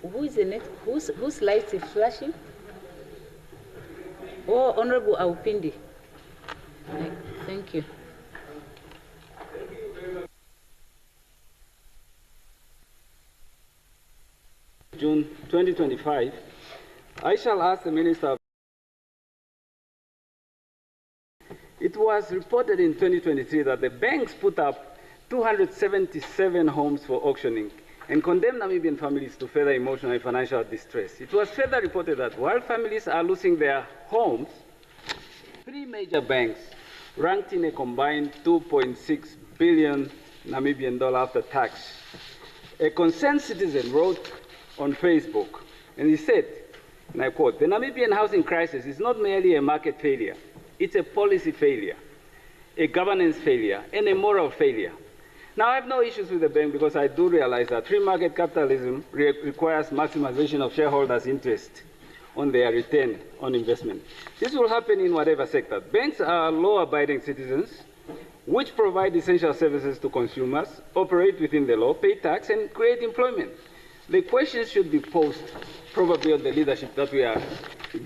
who is the next? Whose lights is flashing? Oh, Honorable Aupindi. Thank you. June 2025, I shall ask the Minister. It was reported in 2023 that the banks put up 277 homes for auctioning and condemned Namibian families to further emotional and financial distress. It was further reported that while families are losing their homes, 3 major banks ranked in a combined 2.6 billion Namibian dollar after tax. A concerned citizen wrote on Facebook, and he said, and I quote, "The Namibian housing crisis is not merely a market failure, it's a policy failure, a governance failure, and a moral failure." Now, I have no issues with the bank because I do realize that free market capitalism requires maximization of shareholders' interest on their return on investment. This will happen in whatever sector. Banks are law-abiding citizens which provide essential services to consumers, operate within the law, pay tax, and create employment. The questions should be posed probably on the leadership that we are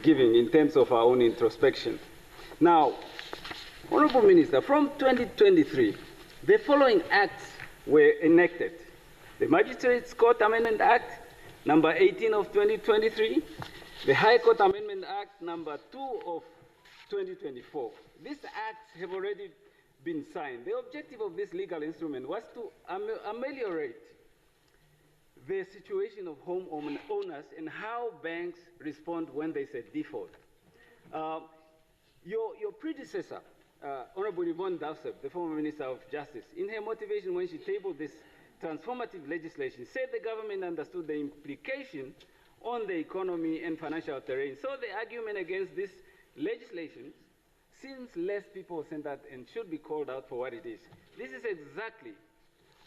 giving in terms of our own introspection. Now, Honorable Minister, from 2023, the following acts were enacted. The Magistrates Court Amendment Act, number 18 of 2023, the High Court Amendment Act, number 2 of 2024. These acts have already been signed. The objective of this legal instrument was to ameliorate the situation of home owners and how banks respond when there's a default. Your predecessor, Honorable Yvonne Dowsep, the former Minister of Justice, in her motivation when she tabled this transformative legislation, said the government understood the implication on the economy and financial terrain. So the argument against this legislation seems less people-centered and should be called out for what it is. This is exactly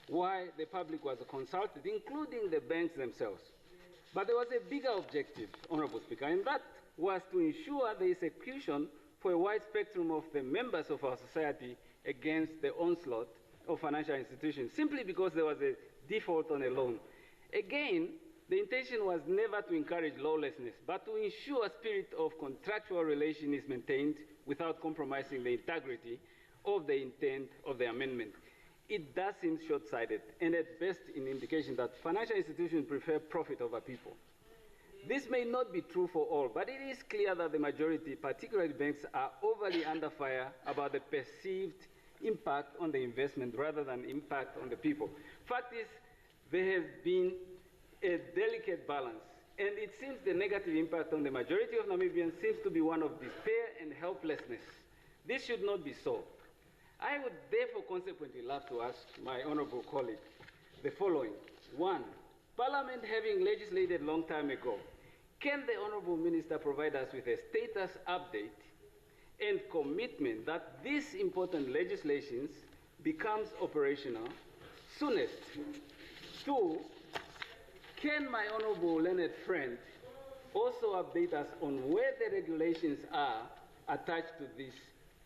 why the public was consulted, including the banks themselves. But there was a bigger objective, Honorable Speaker, and that was to ensure the execution for a wide spectrum of the members of our society against the onslaught of financial institutions, simply because there was a default on a loan. Again, the intention was never to encourage lawlessness, but to ensure a spirit of contractual relation is maintained without compromising the integrity of the intent of the amendment. It does seem short-sighted and at best an indication that financial institutions prefer profit over people. This may not be true for all, but it is clear that the majority, particularly banks, are overly under fire about the perceived impact on the investment rather than impact on the people. Fact is, there has been a delicate balance, and it seems the negative impact on the majority of Namibians seems to be one of despair and helplessness. This should not be so. I would therefore consequently love to ask my honorable colleague the following. 1, Parliament having legislated long time ago, can the honorable minister provide us with a status update and commitment that this important legislation becomes operational soonest? 2, can my honorable learned friend also update us on where the regulations are attached to this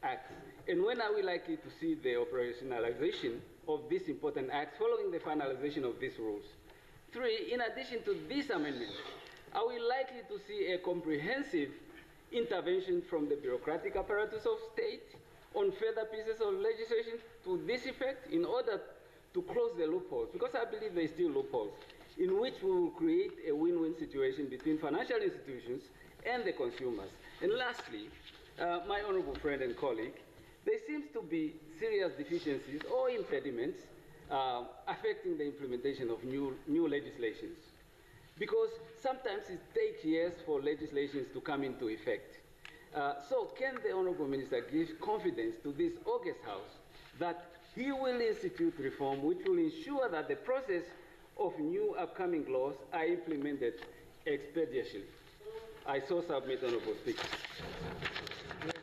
act? And when are we likely to see the operationalization of this important act following the finalization of these rules? 3, in addition to this amendment, are we likely to see a comprehensive intervention from the bureaucratic apparatus of state on further pieces of legislation to this effect in order to close the loopholes? Because I believe there are still loopholes in which we will create a win-win situation between financial institutions and the consumers. And lastly, my honorable friend and colleague, there seems to be serious deficiencies or impediments affecting the implementation of new legislations, because sometimes it takes years for legislations to come into effect. So can the honorable minister give confidence to this august house that he will institute reform which will ensure that the process of new upcoming laws are implemented expeditiously? I so submit, Honorable Speaker. Yes.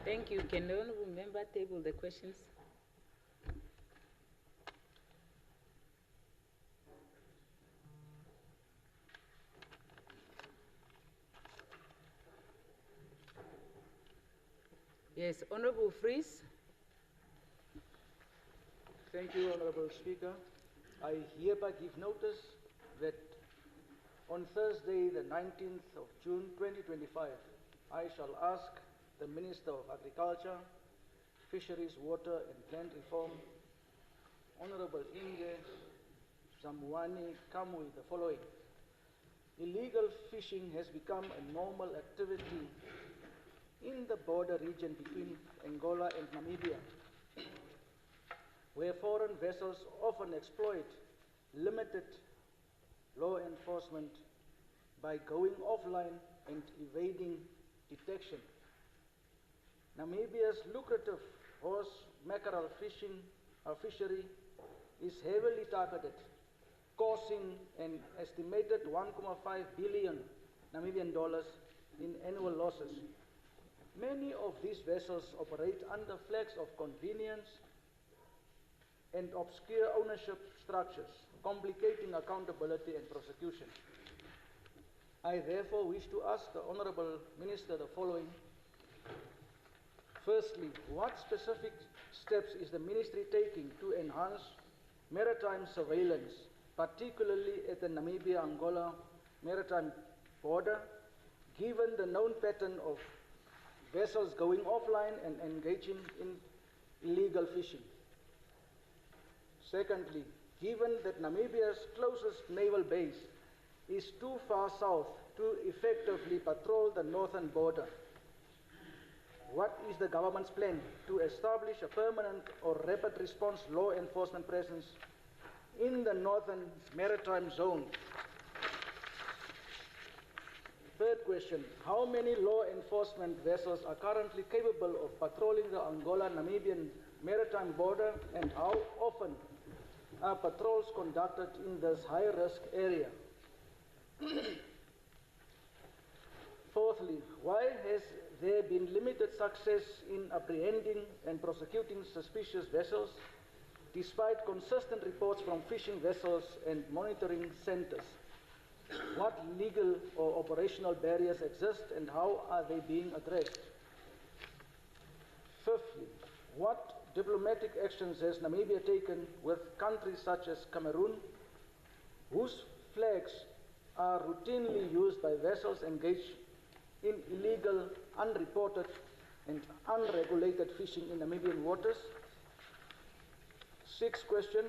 Thank you. Can the honorable member table the questions? Yes, Honorable Fries. Thank you, Honorable Speaker. I hereby give notice that on Thursday, the 19th of June 2025, I shall ask the Minister of Agriculture, Fisheries, Water and Land Reform, Honorable Inge Zamwani Kamui, the following. Illegal fishing has become a normal activity in the border region between Angola and Namibia, where foreign vessels often exploit limited law enforcement by going offline and evading detection. Namibia's lucrative horse mackerel fishery is heavily targeted, causing an estimated 1.5 billion Namibian dollars in annual losses. Many of these vessels operate under flags of convenience and obscure ownership structures, complicating accountability and prosecution. I therefore wish to ask the Honourable Minister the following. Firstly, what specific steps is the Ministry taking to enhance maritime surveillance, particularly at the Namibia-Angola maritime border, given the known pattern of vessels going offline and engaging in illegal fishing? Secondly, given that Namibia's closest naval base is too far south to effectively patrol the northern border, what is the government's plan to establish a permanent or rapid response law enforcement presence in the northern maritime zone? Third question, how many law enforcement vessels are currently capable of patrolling the Angola-Namibian maritime border, and how often are patrols conducted in this high-risk area? Fourthly, why has there been limited success in apprehending and prosecuting suspicious vessels, despite consistent reports from fishing vessels and monitoring centers? What legal or operational barriers exist, and how are they being addressed? Fifthly, what diplomatic actions has Namibia taken with countries such as Cameroon, whose flags are routinely used by vessels engaged in illegal, unreported and unregulated fishing in Namibian waters? Sixth question,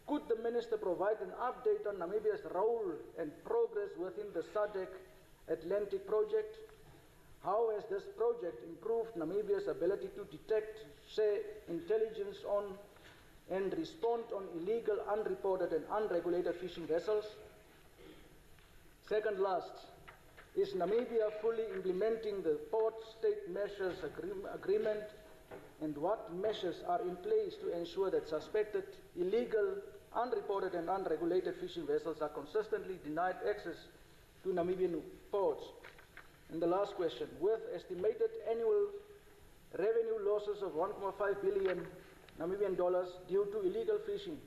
could the Minister provide an update on Namibia's role and progress within the SADC Atlantic project? How has this project improved Namibia's ability to detect, share intelligence on and respond on illegal, unreported and unregulated fishing vessels? Second last, is Namibia fully implementing the Port State Measures Agreement, and what measures are in place to ensure that suspected illegal, unreported and unregulated fishing vessels are consistently denied access to Namibian ports? And the last question, with estimated annual revenue losses of 1.5 billion Namibian dollars due to illegal fishing,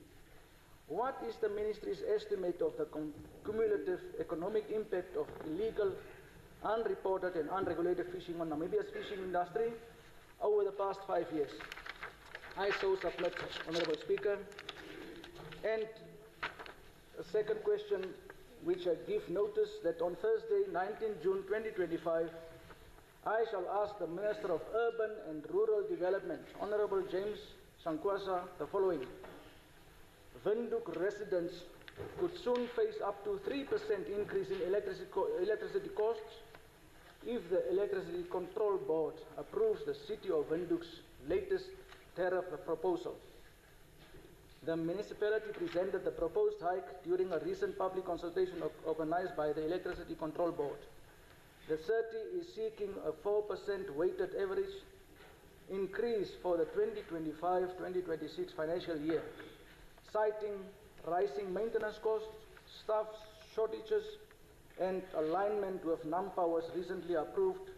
what is the Ministry's estimate of the cumulative economic impact of illegal, unreported and unregulated fishing on Namibia's fishing industry over the past 5 years? I so submit, Honourable Speaker. And a second question, which I give notice that on Thursday, 19 June 2025, I shall ask the Minister of Urban and Rural Development, Honourable James Sankwasa, the following. Windhoek residents could soon face up to 3% increase in electricity costs if the Electricity Control Board approves the City of Windhoek's latest tariff proposal. The municipality presented the proposed hike during a recent public consultation organized by the Electricity Control Board. The city is seeking a 4% weighted average increase for the 2025-2026 financial year, citing rising maintenance costs, staff shortages, and alignment with NAMPOWER's recently approved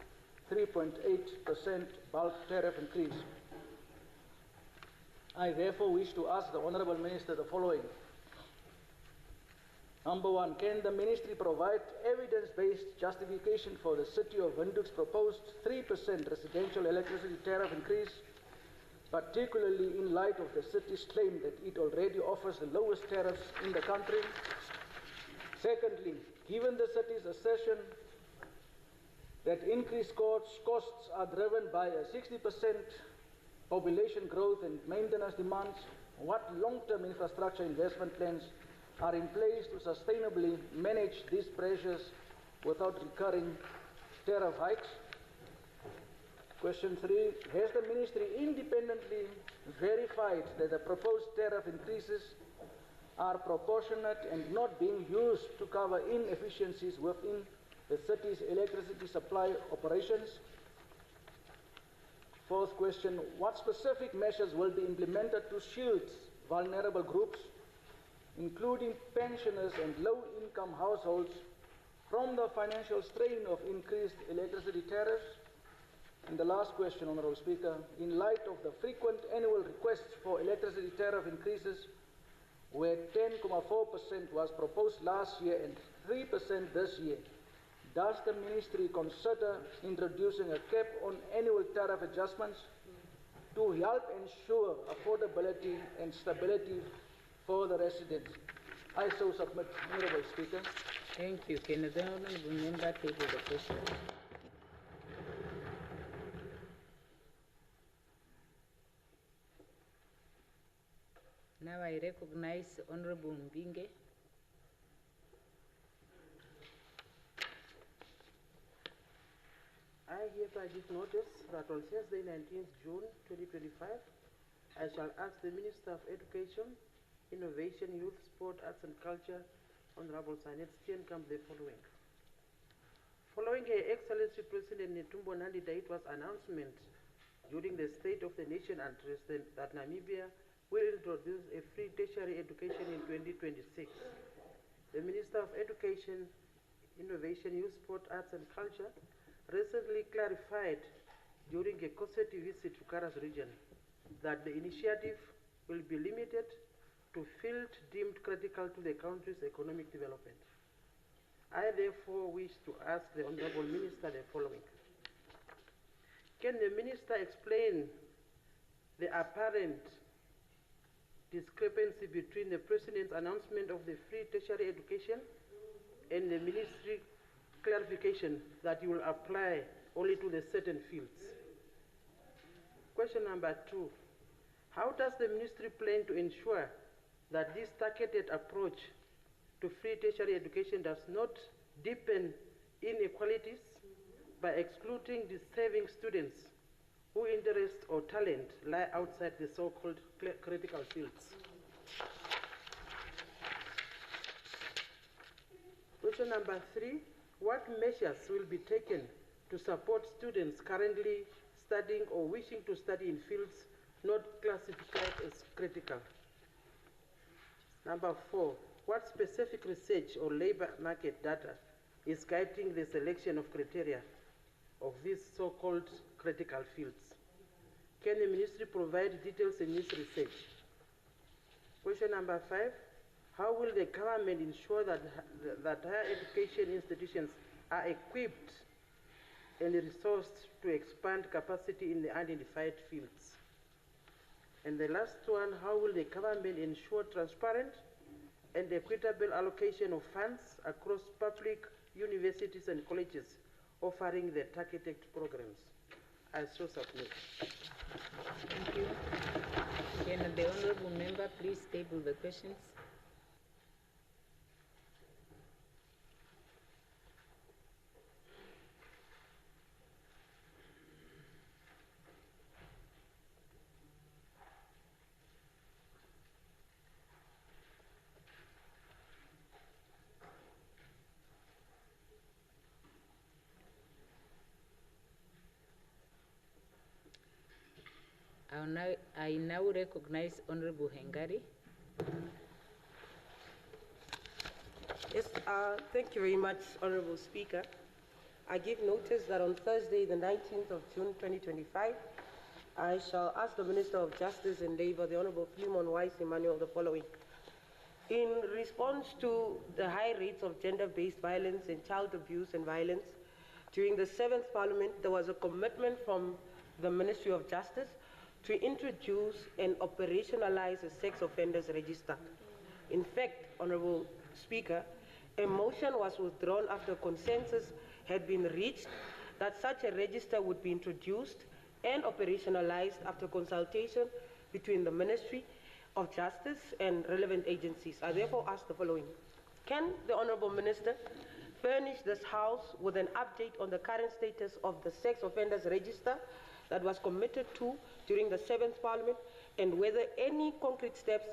3.8% bulk tariff increase. I therefore wish to ask the Honourable Minister the following. Number one, can the Ministry provide evidence-based justification for the City of Windhoek's proposed 3% residential electricity tariff increase, particularly in light of the city's claim that it already offers the lowest tariffs in the country? Secondly, given the city's assertion that increased costs are driven by a 60% population growth and maintenance demands, what long-term infrastructure investment plans are in place to sustainably manage these pressures without recurring tariff hikes? Question 3, has the ministry independently verified that the proposed tariff increases are proportionate and not being used to cover inefficiencies within the city's electricity supply operations? Fourth question, what specific measures will be implemented to shield vulnerable groups, including pensioners and low-income households, from the financial strain of increased electricity tariffs? And the last question, Honourable Speaker, in light of the frequent annual requests for electricity tariff increases, where 10.4% was proposed last year and 3% this year, does the ministry consider introducing a cap on annual tariff adjustments to help ensure affordability and stability for the residents? I so submit, Honourable Speaker. Thank you. Can the honourable member table the question? Now I recognize Honourable Mbinge. I hereby give notice that on Thursday, 19th June 2025, I shall ask the Minister of Education, Innovation, Youth, Sport, Arts and Culture, Honorable Sanet Steenkamp, the following. Following Her Excellency President Netumbo Nandi Ndaitwah's announcement during the State of the Nation address that Namibia will introduce a free tertiary education in 2026, the Minister of Education, Innovation, Youth, Sport, Arts and Culture recently clarified during a COSETI visit to Karas region that the initiative will be limited to fields deemed critical to the country's economic development. I therefore wish to ask the Honourable Minister the following. Can the Minister explain the apparent discrepancy between the President's announcement of the free tertiary education and the Ministry clarification that you will apply only to the certain fields? Question number 2. How does the Ministry plan to ensure that this targeted approach to free tertiary education does not deepen inequalities by excluding deserving students whose interests or talent lie outside the so-called critical fields? Question number 3. What measures will be taken to support students currently studying or wishing to study in fields not classified as critical? Number 4. What specific research or labor market data is guiding the selection of criteria of these so-called critical fields? Can the Ministry provide details in this research? Question number 5. How will the government ensure that higher education institutions are equipped and resourced to expand capacity in the identified fields? And the last one, how will the government ensure transparent and equitable allocation of funds across public universities and colleges offering the targeted programs? I so submit. Thank you. Can the honourable member please table the questions? I now recognize Honourable Hengari. Yes, thank you very much, Honourable Speaker. I give notice that on Thursday, the 19th of June 2025, I shall ask the Minister of Justice and Labour, the Honourable Philemon Wise Emmanuel, the following. In response to the high rates of gender-based violence and child abuse and violence, during the 7th Parliament, there was a commitment from the Ministry of Justice to introduce and operationalize a sex offenders register. In fact, Honourable Speaker, A motion was withdrawn after consensus had been reached that such a register would be introduced and operationalized after consultation between the Ministry of Justice and relevant agencies. I therefore ask the following. Can the Honourable Minister furnish this House with an update on the current status of the Sex Offenders Register that was committed to during the 7th Parliament, and whether any concrete steps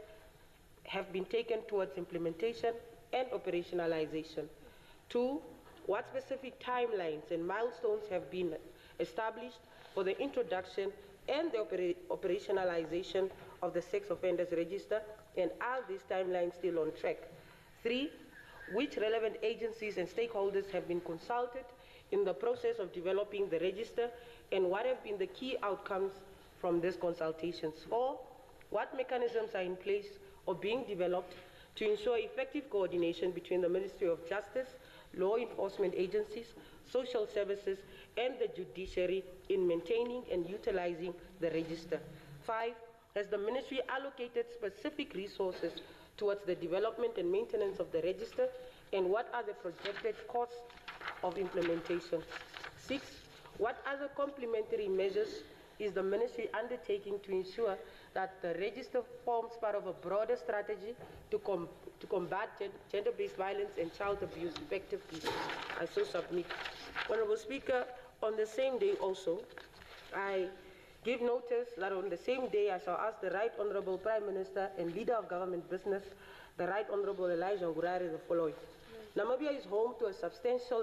have been taken towards implementation and operationalization? 2, what specific timelines and milestones have been established for the introduction and the operationalization of the Sex Offenders Register, and are these timelines still on track? 3, which relevant agencies and stakeholders have been consulted in the process of developing the register, and what have been the key outcomes from these consultations? 4, what mechanisms are in place or being developed to ensure effective coordination between the Ministry of Justice, law enforcement agencies, social services, and the judiciary in maintaining and utilizing the register? 5, has the Ministry allocated specific resources towards the development and maintenance of the register, and what are the projected costs of implementation? 6, what other complementary measures is the Ministry undertaking to ensure that the register forms part of a broader strategy to combat gender-based violence and child abuse effectively? I so submit. Honourable Speaker, on the same day also, I give notice that on the same day I shall ask the Right Honourable Prime Minister and Leader of Government Business, the Right Honourable Elijah Ngurare, the following. Namibia is home to a substantial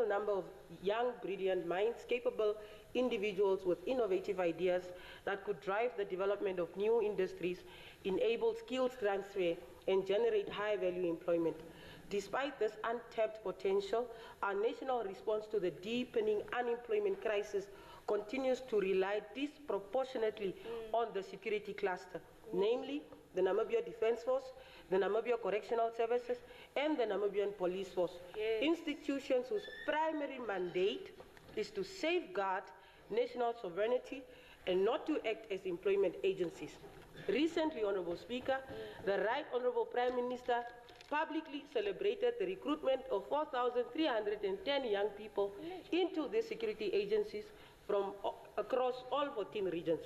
number of young, brilliant minds, capable individuals with innovative ideas that could drive the development of new industries, enable skills transfer, and generate high-value employment. Despite this untapped potential, our national response to the deepening unemployment crisis continues to rely disproportionately on the security cluster, namely the Namibia Defence Force, the Namibia Correctional Services, and the Namibian Police Force. Yes. Institutions whose primary mandate is to safeguard national sovereignty and not to act as employment agencies. Recently, Honourable Speaker, the Right Honourable Prime Minister publicly celebrated the recruitment of 4,310 young people into the security agencies from across all 14 regions.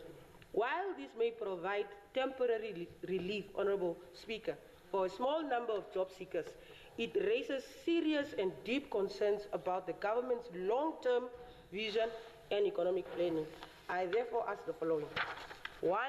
While this may provide temporary relief, Honourable Speaker, for a small number of job seekers, it raises serious and deep concerns about the government's long-term vision and economic planning. I therefore ask the following. 1,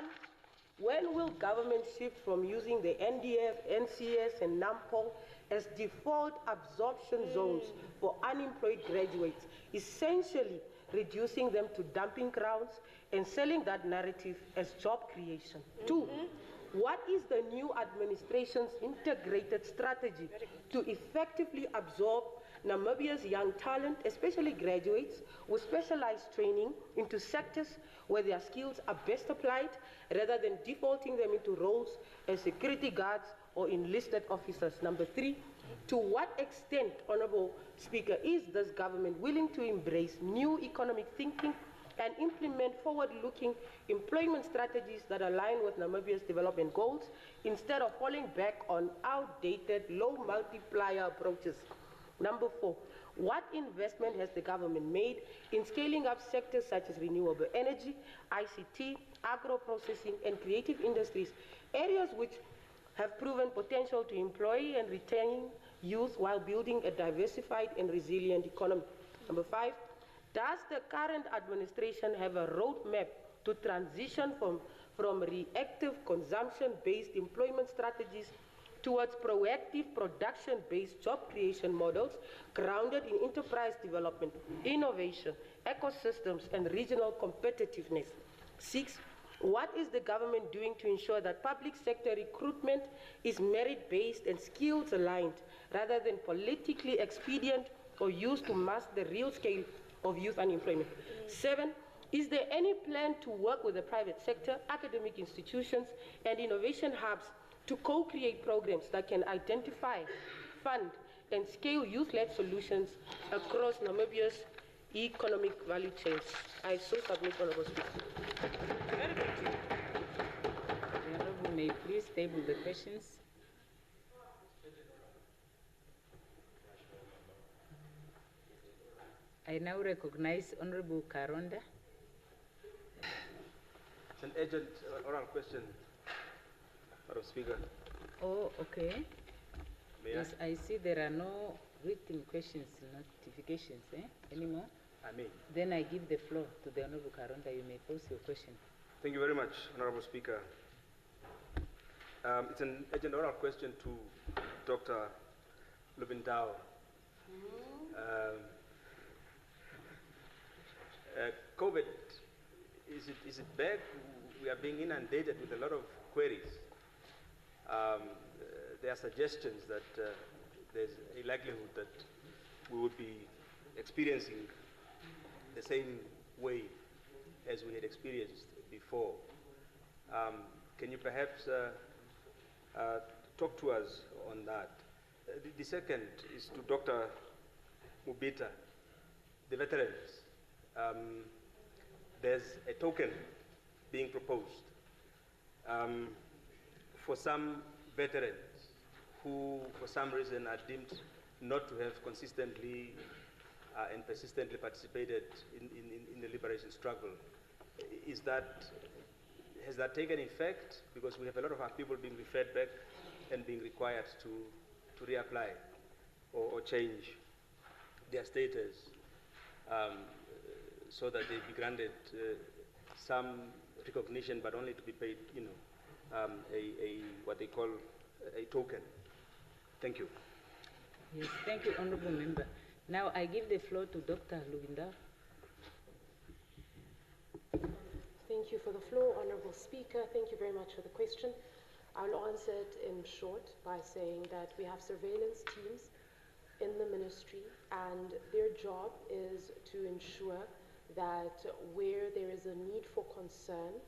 when will government shift from using the NDF, NCS, and NAMPOL as default absorption zones for unemployed graduates, essentially reducing them to dumping grounds and selling that narrative as job creation? 2, what is the new administration's integrated strategy to effectively absorb Namibia's young talent, especially graduates, with specialized training into sectors where their skills are best applied, rather than defaulting them into roles as security guards or enlisted officers? Number 3, to what extent, Honourable Speaker, is this government willing to embrace new economic thinking and implement forward-looking employment strategies that align with Namibia's development goals, instead of falling back on outdated, low-multiplier approaches? Number 4, what investment has the government made in scaling up sectors such as renewable energy, ICT, agro-processing, and creative industries, areas which have proven potential to employ and retain youth while building a diversified and resilient economy? Number 5, does the current administration have a roadmap to transition from reactive consumption-based employment strategies towards proactive production-based job creation models grounded in enterprise development, innovation, ecosystems, and regional competitiveness? 6, what is the government doing to ensure that public sector recruitment is merit-based and skills-aligned, rather than politically expedient or used to mask the real scale of youth unemployment? 7, is there any plan to work with the private sector, academic institutions, and innovation hubs to co-create programs that can identify, fund, and scale youth-led solutions across Namibia's economic value chains? I so submit, Honourable Speaker. The Honourable may please table the questions. I now recognize Honorable Karonda. It's an urgent oral question, Madam Speaker. Oh, okay. May Yes, I see there are no written questions, notifications anymore. I may. Then I give the floor to the Honorable Karonda. You may pose your question. Thank you very much, Honorable Speaker. It's an urgent oral question to Dr. Lubindao. COVID, is it back? We are being inundated with a lot of queries. There are suggestions that there's a likelihood that we would be experiencing the same way as we had experienced before. Can you perhaps talk to us on that? The second is to Dr. Mubita, the veterans. There's a token being proposed for some veterans who, for some reason, are deemed not to have consistently and persistently participated in the liberation struggle. Has that taken effect? Because we have a lot of our people being referred back and being required to reapply or change their status so that they be granted some recognition, but only to be paid, what they call a token. Thank you. Yes, thank you, Honorable Member. Now I give the floor to Dr. Lubindao. Thank you for the floor, Honorable Speaker. Thank you very much for the question. I'll answer it in short by saying that we have surveillance teams in the ministry, and their job is to ensure that where there is a need for concern,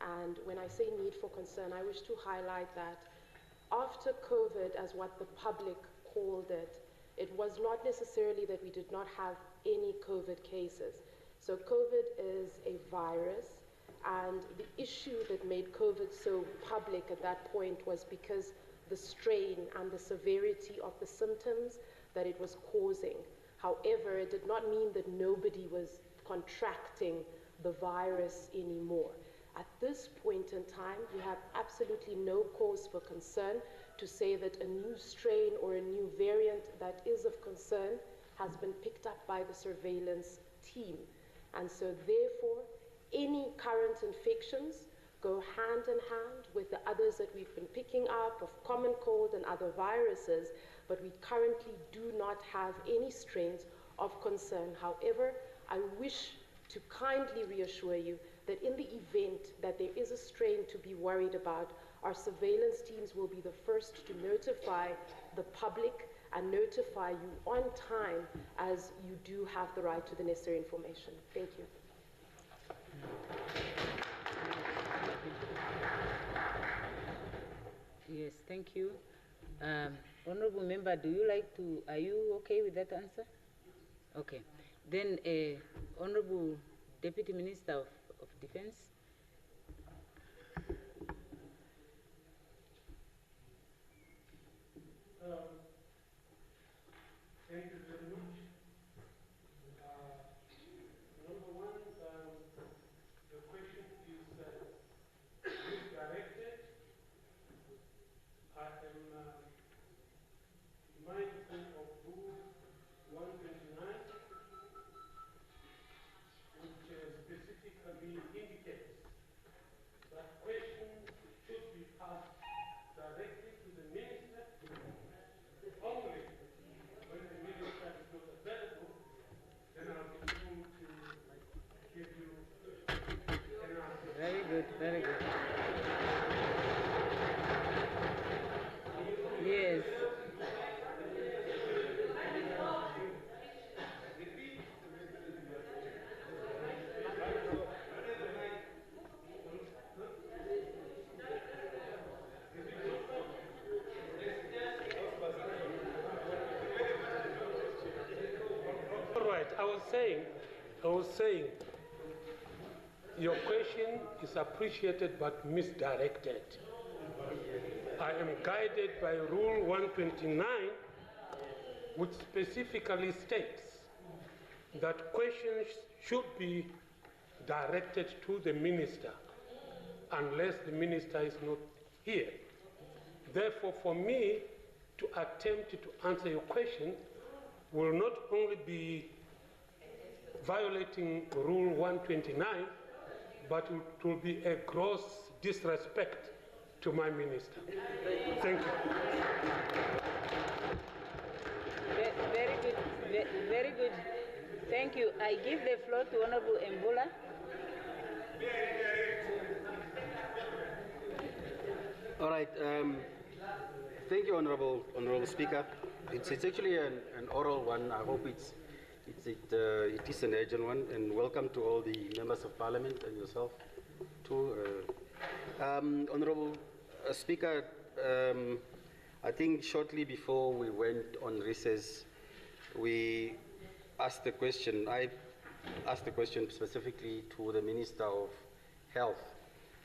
and when I say need for concern, I wish to highlight that after COVID, as what the public called it, it was not necessarily that we did not have any COVID cases. So COVID is a virus, and the issue that made COVID so public at that point was because the strain and the severity of the symptoms that it was causing. However, it did not mean that nobody was contracting the virus anymore. At this point in time, we have absolutely no cause for concern to say that a new strain or a new variant that is of concern has been picked up by the surveillance team. And so therefore, any current infections go hand in hand with the others that we've been picking up of common cold and other viruses, but we currently do not have any strains of concern. However, I wish to kindly reassure you that in the event that there is a strain to be worried about, our surveillance teams will be the first to notify the public and notify you on time as you do have the right to the necessary information. Thank you. Yes, thank you. Honorable Member, are you okay with that answer? Okay. Then, Honorable Deputy Minister of Defense. Thank you very much. Number one, the question is misdirected. I am mindful of Rule 129, which specifically indicates that questions should be asked directly to the minister only. When the minister is not available, then I'll be able to give you an answer. Very good, very good. Yes. All right, I was saying, your question is appreciated but misdirected. I am guided by Rule 129, which specifically states that questions should be directed to the minister unless the minister is not here. Therefore, for me to attempt to answer your question will not only be violating Rule 129, but it will be a gross disrespect to my minister. Thank you. Very good. Very good. Thank you. I give the floor to Honorable Mbula. All right. Thank you, Honorable Speaker. It's actually an oral one. I hope it is an urgent one. And welcome to all the members of Parliament and yourself too. Honorable Speaker, I think shortly before we went on recess, we asked the question. I asked the question specifically to the Minister of Health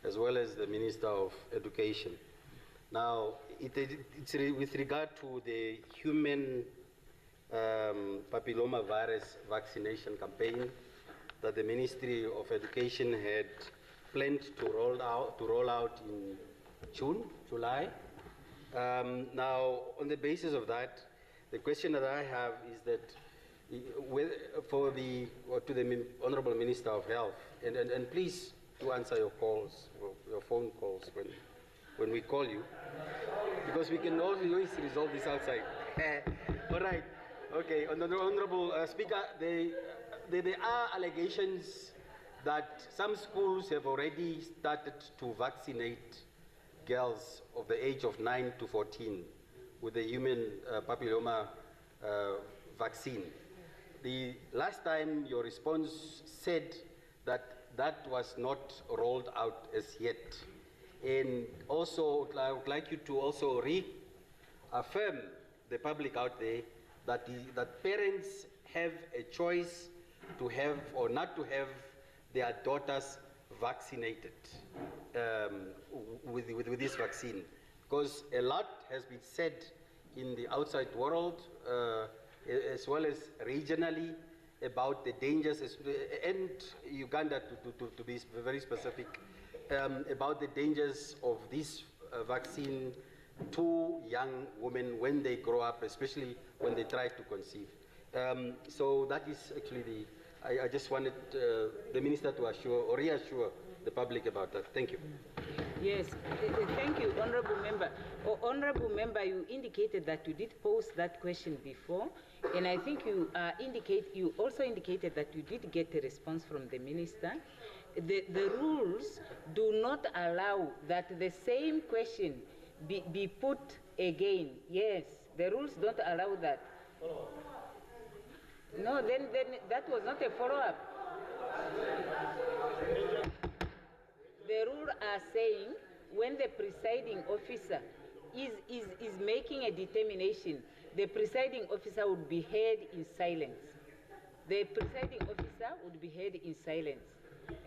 as well as the Minister of Education. Now, it's with regard to the human papillomavirus vaccination campaign that the Ministry of Education had planned to roll out in July. Now, on the basis of that, the question that I have is that to the Honorable Minister of Health, and please to answer your calls, your phone calls when we call you, because we can always resolve this outside. All right. Okay. Honorable Speaker, there are allegations that some schools have already started to vaccinate girls of the age of 9 to 14 with the human papilloma vaccine. The last time your response said that was not rolled out as yet. And also, I would like you to also reaffirm the public out there that parents have a choice to have or not to have their daughters vaccinated with this vaccine. Because a lot has been said in the outside world, as well as regionally, about the dangers, and Uganda to be very specific, about the dangers of this vaccine to young women when they grow up, especially when they try to conceive. So that is actually I just wanted the Minister to assure or reassure the public about that. Thank you. Yes, thank you, Honorable Member. Honorable Member, you indicated that you did pose that question before, and I think you also indicated that you did get a response from the Minister. The rules do not allow that the same question be put again. Yes, the rules don't allow that. No, then that was not a follow-up. The rules are saying when the presiding officer is making a determination, the presiding officer would be heard in silence. The presiding officer would be heard in silence.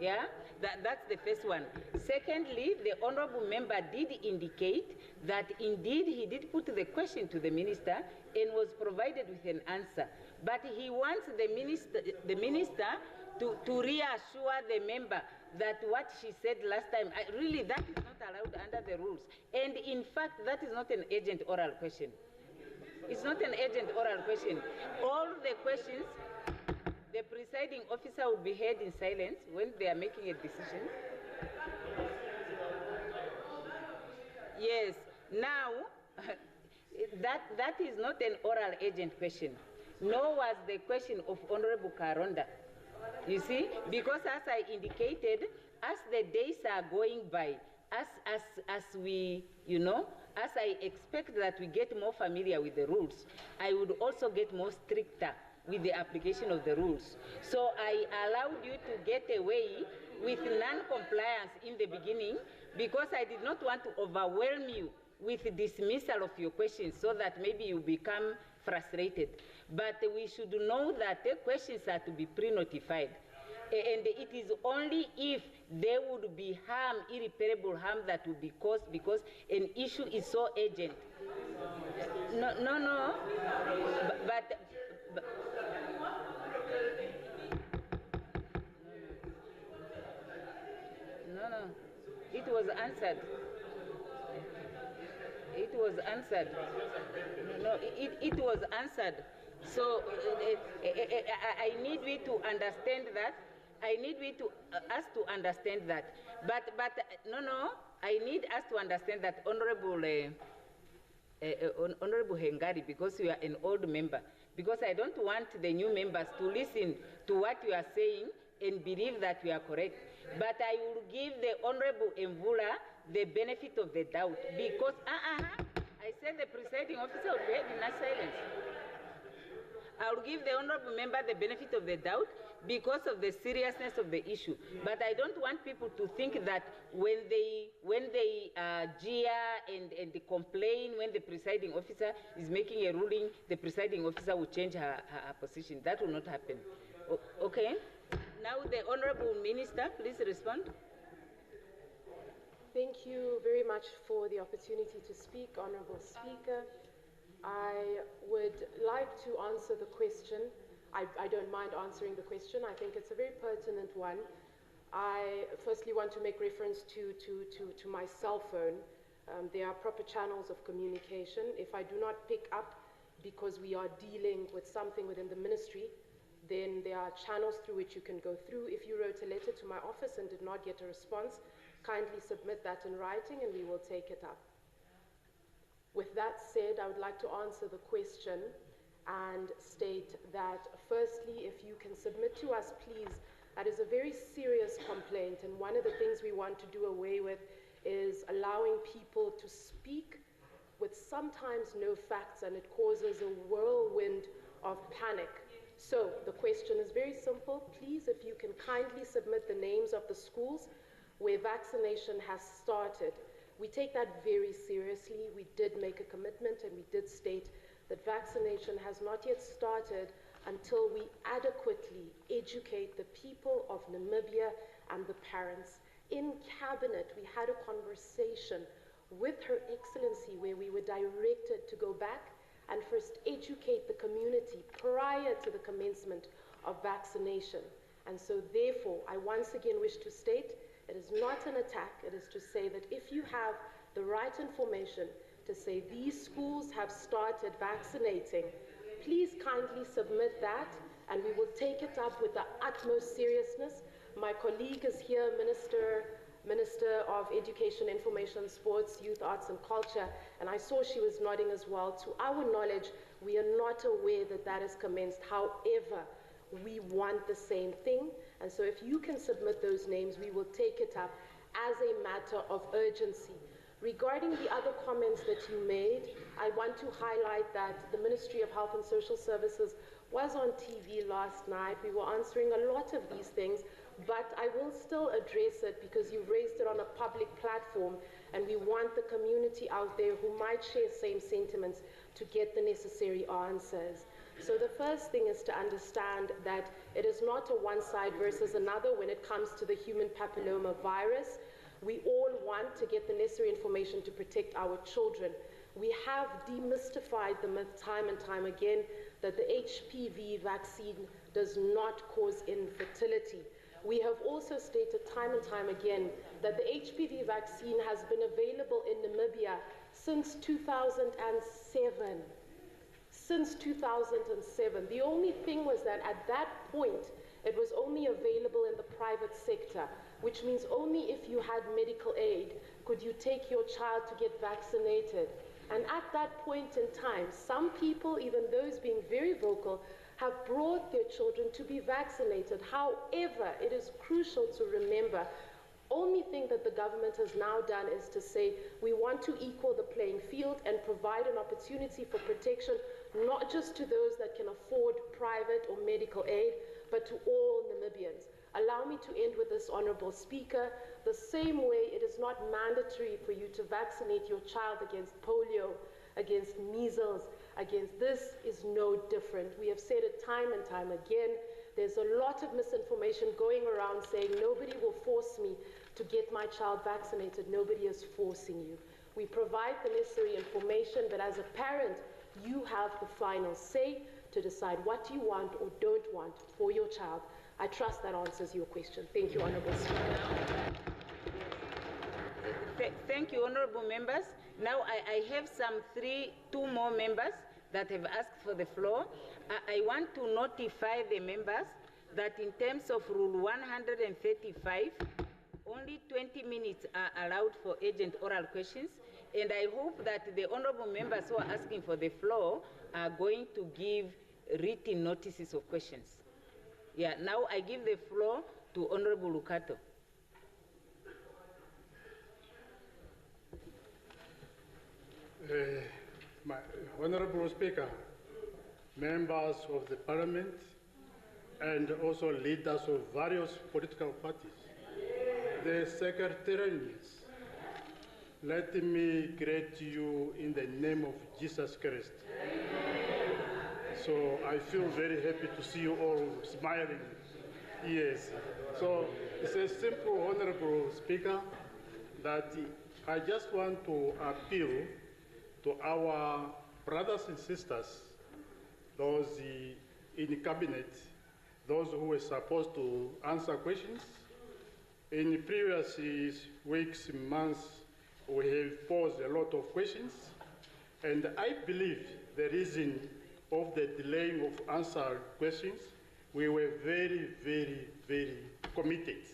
Yeah, that's the first one. Secondly, the honorable member did indicate that indeed he did put the question to the minister and was provided with an answer. But he wants the minister to reassure the member that what she said last time, really that is not allowed under the rules. And in fact, that is not an urgent oral question. It's not an urgent oral question. All the questions, the presiding officer would be heard in silence when they are making a decision. Yes, now, that is not an oral urgent question, nor was the question of Honorable Karonda. You see, because as I indicated, as the days are going by, as we, as I expect that we get more familiar with the rules, I would also get more stricter with the application of the rules. So I allowed you to get away with non-compliance in the beginning because I did not want to overwhelm you with dismissal of your questions so that maybe you become frustrated. But we should know that the questions are to be pre-notified. And it is only if there would be harm, irreparable harm that would be caused because an issue is so urgent. No. But No. It was answered. It was answered. No, it was answered. So I need we to understand that. I need we to us to understand that. But no. I need us to understand that, Honorable Hengari, because you are an old member. Because I don't want the new members to listen to what you are saying and believe that you are correct. But I will give the Honorable Mvula the benefit of the doubt, because I said the presiding officer would behave in silence. I will give the honorable member the benefit of the doubt because of the seriousness of the issue. But I don't want people to think that when they jeer and complain when the presiding officer is making a ruling, the presiding officer will change her position. That will not happen. Okay? Now the honorable minister, please respond. Thank you very much for the opportunity to speak, Honorable Speaker. I would like to answer the question. I don't mind answering the question. I think it's a very pertinent one. I firstly want to make reference to my cell phone. There are proper channels of communication. If I do not pick up because we are dealing with something within the ministry, then there are channels through which you can go through. If you wrote a letter to my office and did not get a response, kindly submit that in writing and we will take it up. With that said, I would like to answer the question and state that, firstly, if you can submit to us, please, that is a very serious complaint, and one of the things we want to do away with is allowing people to speak with sometimes no facts, and it causes a whirlwind of panic. So the question is very simple. Please, if you can kindly submit the names of the schools where vaccination has started. We take that very seriously. We did make a commitment and we did state that vaccination has not yet started until we adequately educate the people of Namibia and the parents. In Cabinet, we had a conversation with Her Excellency where we were directed to go back and first educate the community prior to the commencement of vaccination. And so therefore, I once again wish to state, it is not an attack, it is to say that if you have the right information to say these schools have started vaccinating, please kindly submit that and we will take it up with the utmost seriousness. My colleague is here, Minister of Education, Information, Sports, Youth, Arts and Culture, and I saw she was nodding as well. To our knowledge, we are not aware that that has commenced. However, we want the same thing, and so if you can submit those names, we will take it up as a matter of urgency. Regarding the other comments that you made, I want to highlight that the Ministry of Health and Social Services was on TV last night. We were answering a lot of these things, but I will still address it because you raised it on a public platform, and we want the community out there who might share same sentiments to get the necessary answers. So the first thing is to understand that it is not a one side versus another when it comes to the human papilloma virus. We all want to get the necessary information to protect our children. We have demystified the myth time and time again that the HPV vaccine does not cause infertility. We have also stated time and time again that the HPV vaccine has been available in Namibia since 2007. Since 2007. The only thing was that at that point, it was only available in the private sector, which means only if you had medical aid could you take your child to get vaccinated. And at that point in time, some people, even those being very vocal, have brought their children to be vaccinated. However, it is crucial to remember, only thing that the government has now done is to say we want to equal the playing field and provide an opportunity for protection, not just to those that can afford private or medical aid, but to all Namibians. Allow me to end with this, Honorable Speaker. The same way it is not mandatory for you to vaccinate your child against polio, against measles, against this is no different. We have said it time and time again. There's a lot of misinformation going around saying nobody will force me to get my child vaccinated. Nobody is forcing you. We provide the necessary information, but as a parent, you have the final say to decide what you want or don't want for your child. I trust that answers your question. Thank you, Honorable Speaker. thank you, honorable members. Now I have two more members that have asked for the floor. I want to notify the members that in terms of Rule 135, only 20 minutes are allowed for urgent oral questions, and I hope that the honorable members who are asking for the floor are going to give written notices of questions. Yeah, now I give the floor to Honorable Lucato. My Honorable Speaker, members of the Parliament, and also leaders of various political parties, the Secretarians, let me greet you in the name of Jesus Christ. So I feel very happy to see you all smiling. Yes. So it's a simple, Honorable Speaker, that I just want to appeal to our brothers and sisters, those in the cabinet, those who were supposed to answer questions. In the previous weeks, months, we have posed a lot of questions, and I believe the reason of the delaying of answer questions, we were very, very, very committed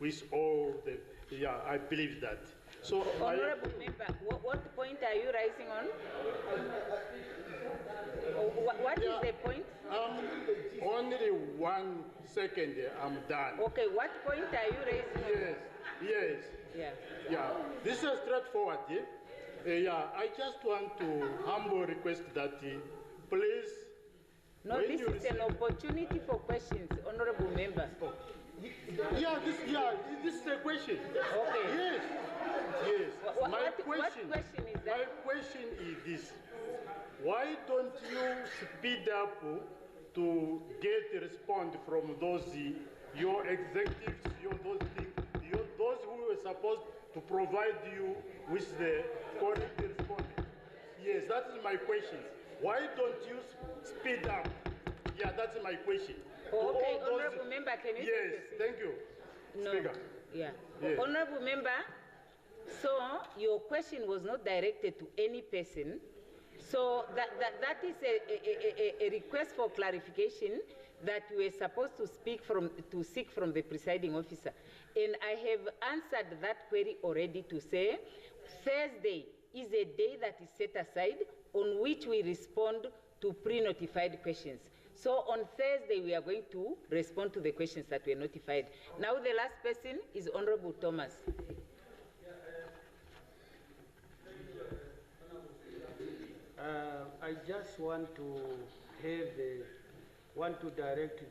with all the, I believe that. So, Honorable Member, what point are you raising on? What is the point? Only 1 second, I'm done. Okay, what point are you raising on? Yes. Yeah. This is straightforward. I just want to humble request that please. No, this is an opportunity for questions, honorable members. This is a question. Okay. Yes. What question is that? My question is this. Why don't you speed up to get a response from those, your executives, those who were supposed to provide you with the correct response? Yes, that is my question. Why don't you speed up? Yeah, that's my question. Okay, honorable member, can you? Yes, thank you. No. Speaker. Yeah. Yes. Honorable member, so your question was not directed to any person. So that is a request for clarification that we were supposed to seek from the presiding officer. And I have answered that query already to say Thursday is a day that is set aside on which we respond to pre-notified questions. So on Thursday, we are going to respond to the questions that were notified. Now the last person is Honorable Thomas. I just want to direct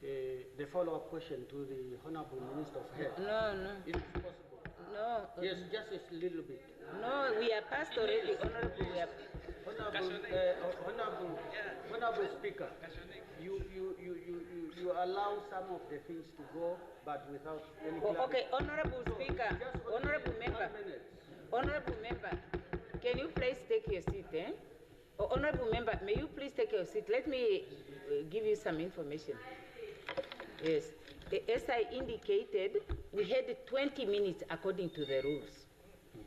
the follow-up question to the Honorable Minister of Health. No. If it's possible. No. Yes, just a little bit. No, we are past already, Honorable. Honorable Speaker, you allow some of the things to go, but without any. Okay, Honorable Speaker, Honorable Member, can you please take your seat? Honorable Member, may you please take your seat? Let me give you some information. Yes, as I indicated, we had 20 minutes according to the rules.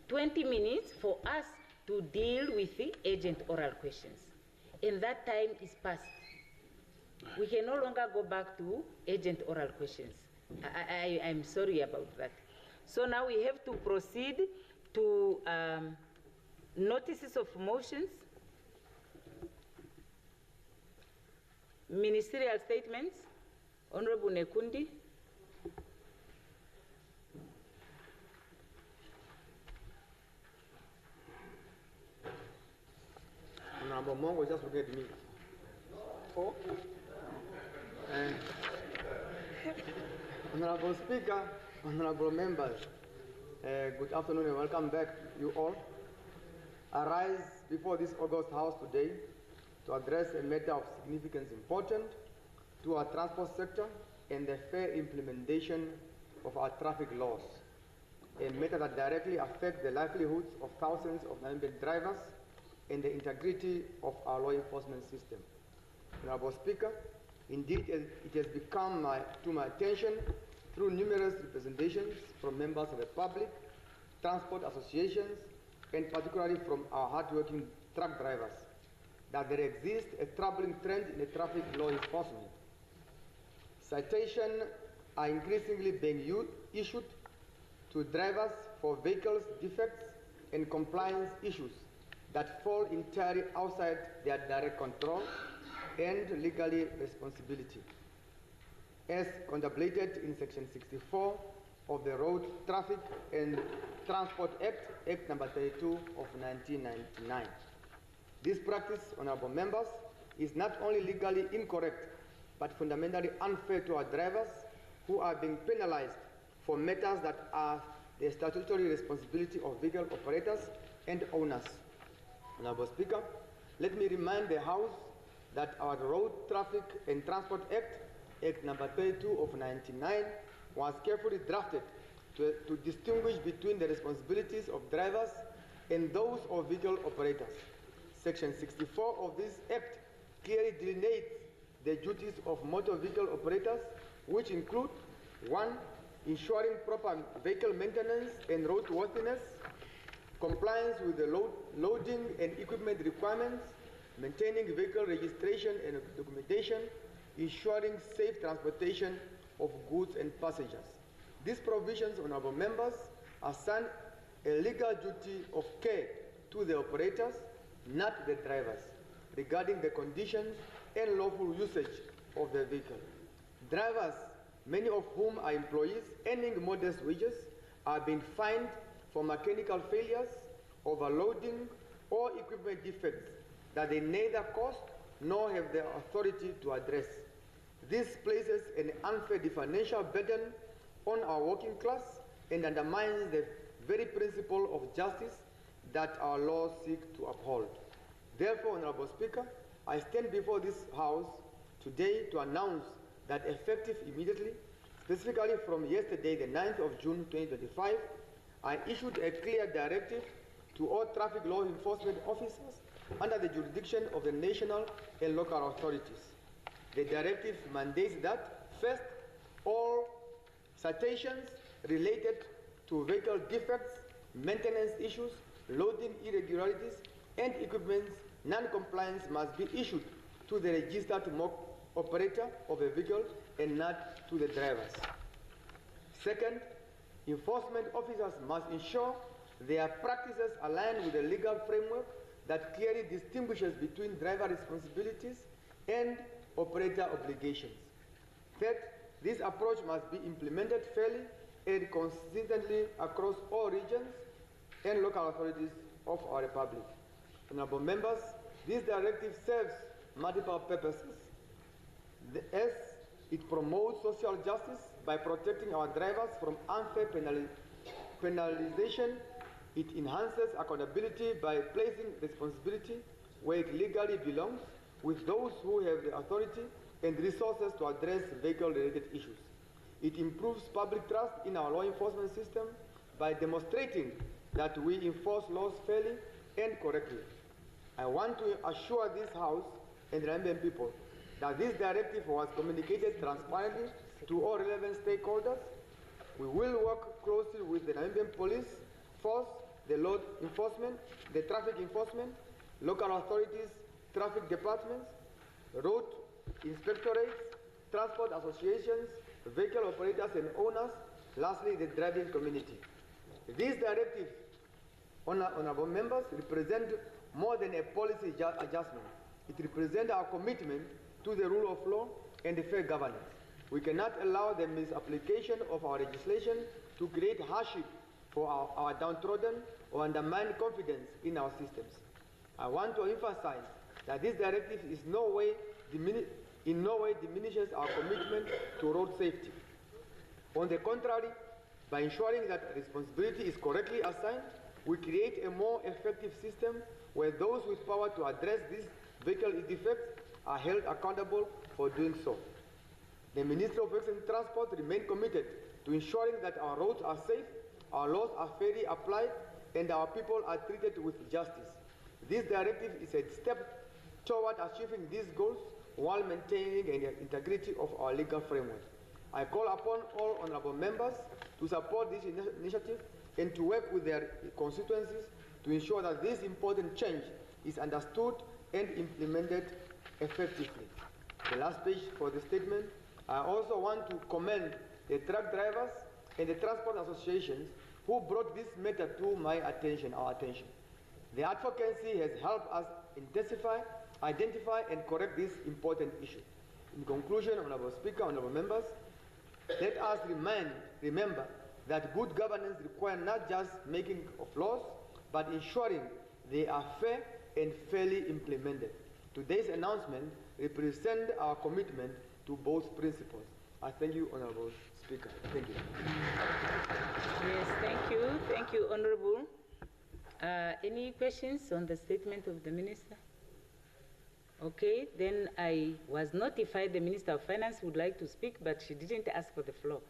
20 minutes for us to deal with the urgent oral questions. And that time is past. We can no longer go back to urgent oral questions. I'm sorry about that. So now we have to proceed to notices of motions, ministerial statements. Honorable Nekundi. Honorable Mongo just look at me. Honorable Speaker, honorable members, good afternoon and welcome back, you all. I rise before this August House today to address a matter of significance important to our transport sector and the fair implementation of our traffic laws, a matter that directly affects the livelihoods of thousands of Namibian drivers and the integrity of our law enforcement system. Honorable Speaker, indeed it has become to my attention through numerous representations from members of the public transport associations, and particularly from our hardworking truck drivers, that there exists a troubling trend in the traffic law enforcement. Citations are increasingly being issued to drivers for vehicles defects and compliance issues that fall entirely outside their direct control and legally responsibility, as contemplated in Section 64 of the Road Traffic and Transport Act, Act number 32 of 1999. This practice, honorable members, is not only legally incorrect, but fundamentally unfair to our drivers who are being penalized for matters that are the statutory responsibility of vehicle operators and owners. Honorable Speaker, let me remind the House that our Road Traffic and Transport Act, Act number 32 of 1999, was carefully drafted to distinguish between the responsibilities of drivers and those of vehicle operators. Section 64 of this Act clearly delineates the duties of motor vehicle operators, which include 1. Ensuring proper vehicle maintenance and roadworthiness, compliance with the loading and equipment requirements, maintaining vehicle registration and documentation, ensuring safe transportation of goods and passengers. These provisions, honorable members, assign a legal duty of care to the operators, not the drivers, regarding the conditions and lawful usage of the vehicle. Drivers, many of whom are employees earning modest wages, are being fined for mechanical failures, overloading, or equipment defects that they neither cost nor have the authority to address. This places an unfair financial burden on our working class and undermines the very principle of justice that our laws seek to uphold. Therefore, Honorable Speaker, I stand before this House today to announce that effective immediately, specifically from yesterday, the 9th of June 2025, I issued a clear directive to all traffic law enforcement officers under the jurisdiction of the national and local authorities. The directive mandates that, first, all citations related to vehicle defects, maintenance issues, loading irregularities, and equipment non-compliance must be issued to the registered operator of a vehicle and not to the drivers. Second, enforcement officers must ensure their practices align with the legal framework that clearly distinguishes between driver responsibilities and operator obligations. Third, this approach must be implemented fairly and consistently across all regions and local authorities of our Republic. Honorable members, this directive serves multiple purposes. As it promotes social justice by protecting our drivers from unfair penalization, it enhances accountability by placing responsibility where it legally belongs with those who have the authority and resources to address vehicle-related issues. It improves public trust in our law enforcement system by demonstrating that we enforce laws fairly and correctly. I want to assure this House and the Namibian people that this directive was communicated transparently to all relevant stakeholders. We will work closely with the Namibian police force, the law enforcement, the traffic enforcement, local authorities, traffic departments, road inspectorates, transport associations, vehicle operators and owners, lastly the driving community. These directives, honorable members, represent more than a policy adjustment. It represents our commitment to the rule of law and fair governance. We cannot allow the misapplication of our legislation to create hardship for our downtrodden or undermine confidence in our systems. I want to emphasize that this directive is in no way diminishes our commitment to road safety. On the contrary, by ensuring that responsibility is correctly assigned, we create a more effective system where those with power to address these vehicle defects are held accountable for doing so. The Ministry of Works and Transport remains committed to ensuring that our roads are safe, our laws are fairly applied, and our people are treated with justice. This directive is a step toward achieving these goals while maintaining the integrity of our legal framework. I call upon all honorable members to support this initiative and to work with their constituencies to ensure that this important change is understood and implemented effectively. The last page for the statement. I also want to commend the truck drivers and the transport associations who brought this matter to my attention, our attention. The advocacy has helped us identify and correct this important issue. In conclusion, Honourable Speaker, Honourable Members, let us remember that good governance requires not just making of laws, but ensuring they are fair and fairly implemented. Today's announcement represents our commitment to both principles. I thank you, Honourable Speaker. Thank you. Yes, thank you. Thank you, Honourable. Any questions on the statement of the Minister? Okay, then I was notified the Minister of Finance would like to speak, but she didn't ask for the floor.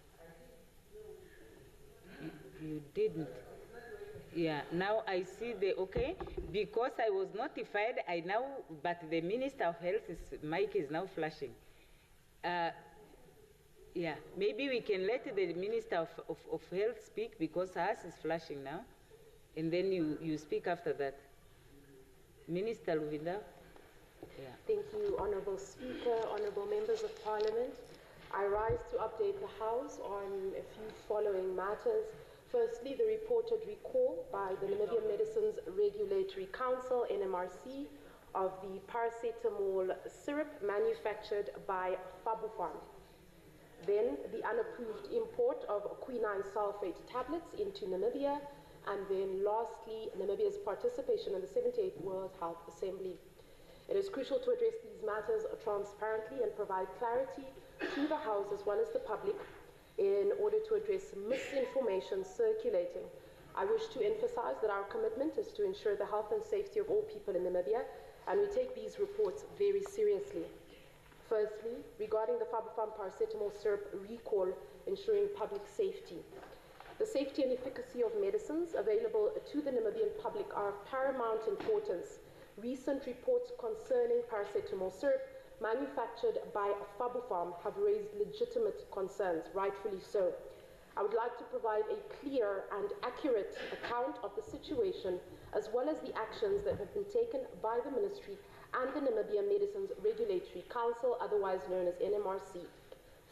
You didn't. Yeah, now I see okay, because I was notified, but the Minister of Health's mic is now flashing. Yeah, maybe we can let the Minister of Health speak because hers is flashing now, and then you speak after that. Minister Luvinda. Yeah. Thank you, Honourable Speaker, Honourable Members of Parliament. I rise to update the House on a few following matters. Firstly, the reported recall by the Namibian Medicines Regulatory Council, NMRC, of the paracetamol syrup manufactured by Pharmaceutical. Then the unapproved import of quinine sulfate tablets into Namibia, and then lastly, Namibia's participation in the 78th World Health Assembly. It is crucial to address these matters transparently and provide clarity to the House as well as the public in order to address misinformation circulating. I wish to emphasize that our commitment is to ensure the health and safety of all people in Namibia, and we take these reports very seriously. Firstly, regarding the Pharmaceutical paracetamol syrup recall, ensuring public safety. The safety and efficacy of medicines available to the Namibian public are of paramount importance. Recent reports concerning paracetamol syrup manufactured by Pharmaceutical have raised legitimate concerns, rightfully so. I would like to provide a clear and accurate account of the situation, as well as the actions that have been taken by the Ministry and the Namibia Medicines Regulatory Council, otherwise known as NMRC.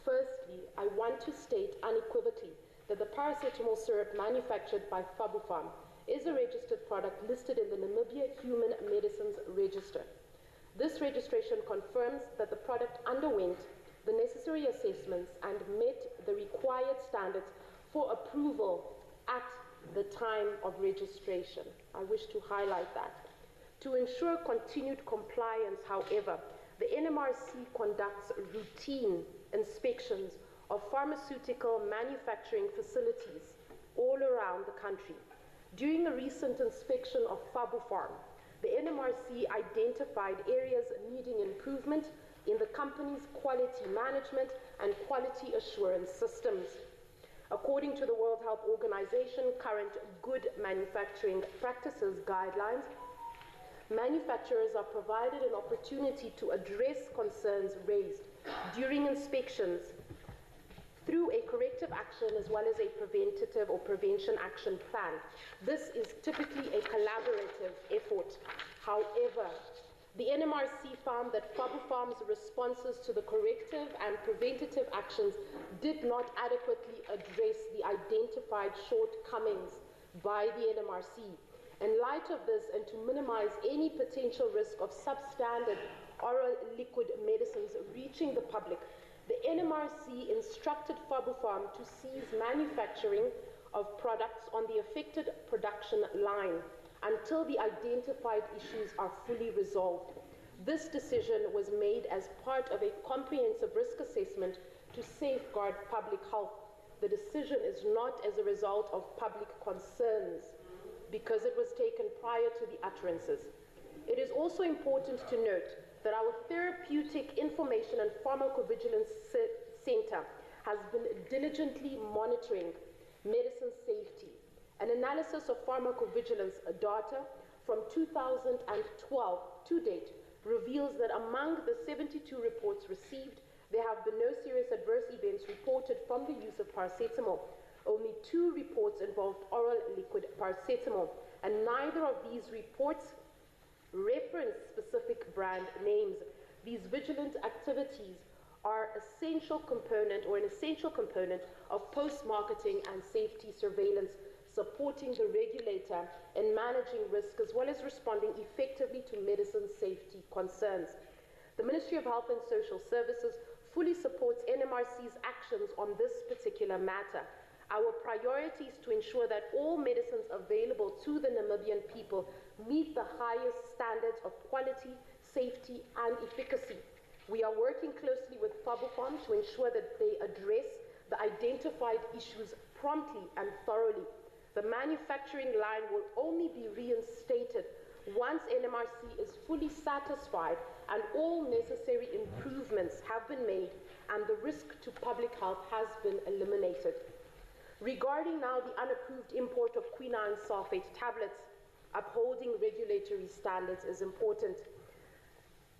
Firstly, I want to state unequivocally that the paracetamol syrup manufactured by Pharmaceutical is a registered product listed in the Namibia Human Medicines Register. This registration confirms that the product underwent the necessary assessments and met the required standards for approval at the time of registration. I wish to highlight that. To ensure continued compliance, however, the NMRC conducts routine inspections of pharmaceutical manufacturing facilities all around the country. During a recent inspection of Pharmaceutical, the NMRC identified areas needing improvement in the company's quality management and quality assurance systems. According to the World Health Organization current good manufacturing practices guidelines, manufacturers are provided an opportunity to address concerns raised during inspections through a corrective action as well as a preventative or prevention action plan. This is typically a collaborative effort. However, the NMRC found that Pharmaceutical's responses to the corrective and preventative actions did not adequately address the identified shortcomings by the NMRC. In light of this, and to minimize any potential risk of substandard oral liquid medicines reaching the public, the NMRC instructed Pharmaceutical to cease manufacturing of products on the affected production line until the identified issues are fully resolved. This decision was made as part of a comprehensive risk assessment to safeguard public health. The decision is not as a result of public concerns because it was taken prior to the utterances. It is also important to note that our Therapeutic Information and Pharmacovigilance Center has been diligently monitoring medicine safety. An analysis of pharmacovigilance data from 2012 to date reveals that among the 72 reports received, there have been no serious adverse events reported from the use of paracetamol. only 2 reports involved oral liquid paracetamol, and neither of these reports reference specific brand names. These vigilant activities are an essential component of post-marketing and safety surveillance, supporting the regulator in managing risk as well as responding effectively to medicine safety concerns. The Ministry of Health and Social Services fully supports NMRC's actions on this particular matter. Our priority is to ensure that all medicines available to the Namibian people meet the highest standards of quality, safety, and efficacy. We are working closely with Pharmaceutical to ensure that they address the identified issues promptly and thoroughly. The manufacturing line will only be reinstated once NMRC is fully satisfied and all necessary improvements have been made and the risk to public health has been eliminated. Regarding now the unapproved import of quinine sulfate tablets, upholding regulatory standards is important.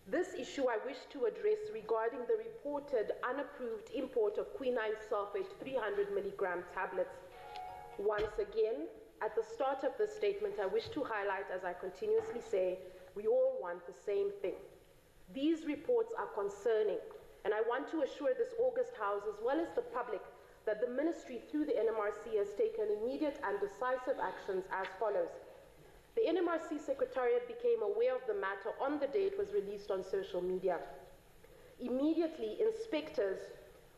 This issue I wish to address regarding the reported unapproved import of quinine sulfate 300 milligram tablets. Once again, at the start of this statement, I wish to highlight, as I continuously say, we all want the same thing. These reports are concerning, and I want to assure this August House, as well as the public, that the Ministry, through the NMRC, has taken immediate and decisive actions as follows. The NMRC Secretariat became aware of the matter on the day it was released on social media. Immediately, inspectors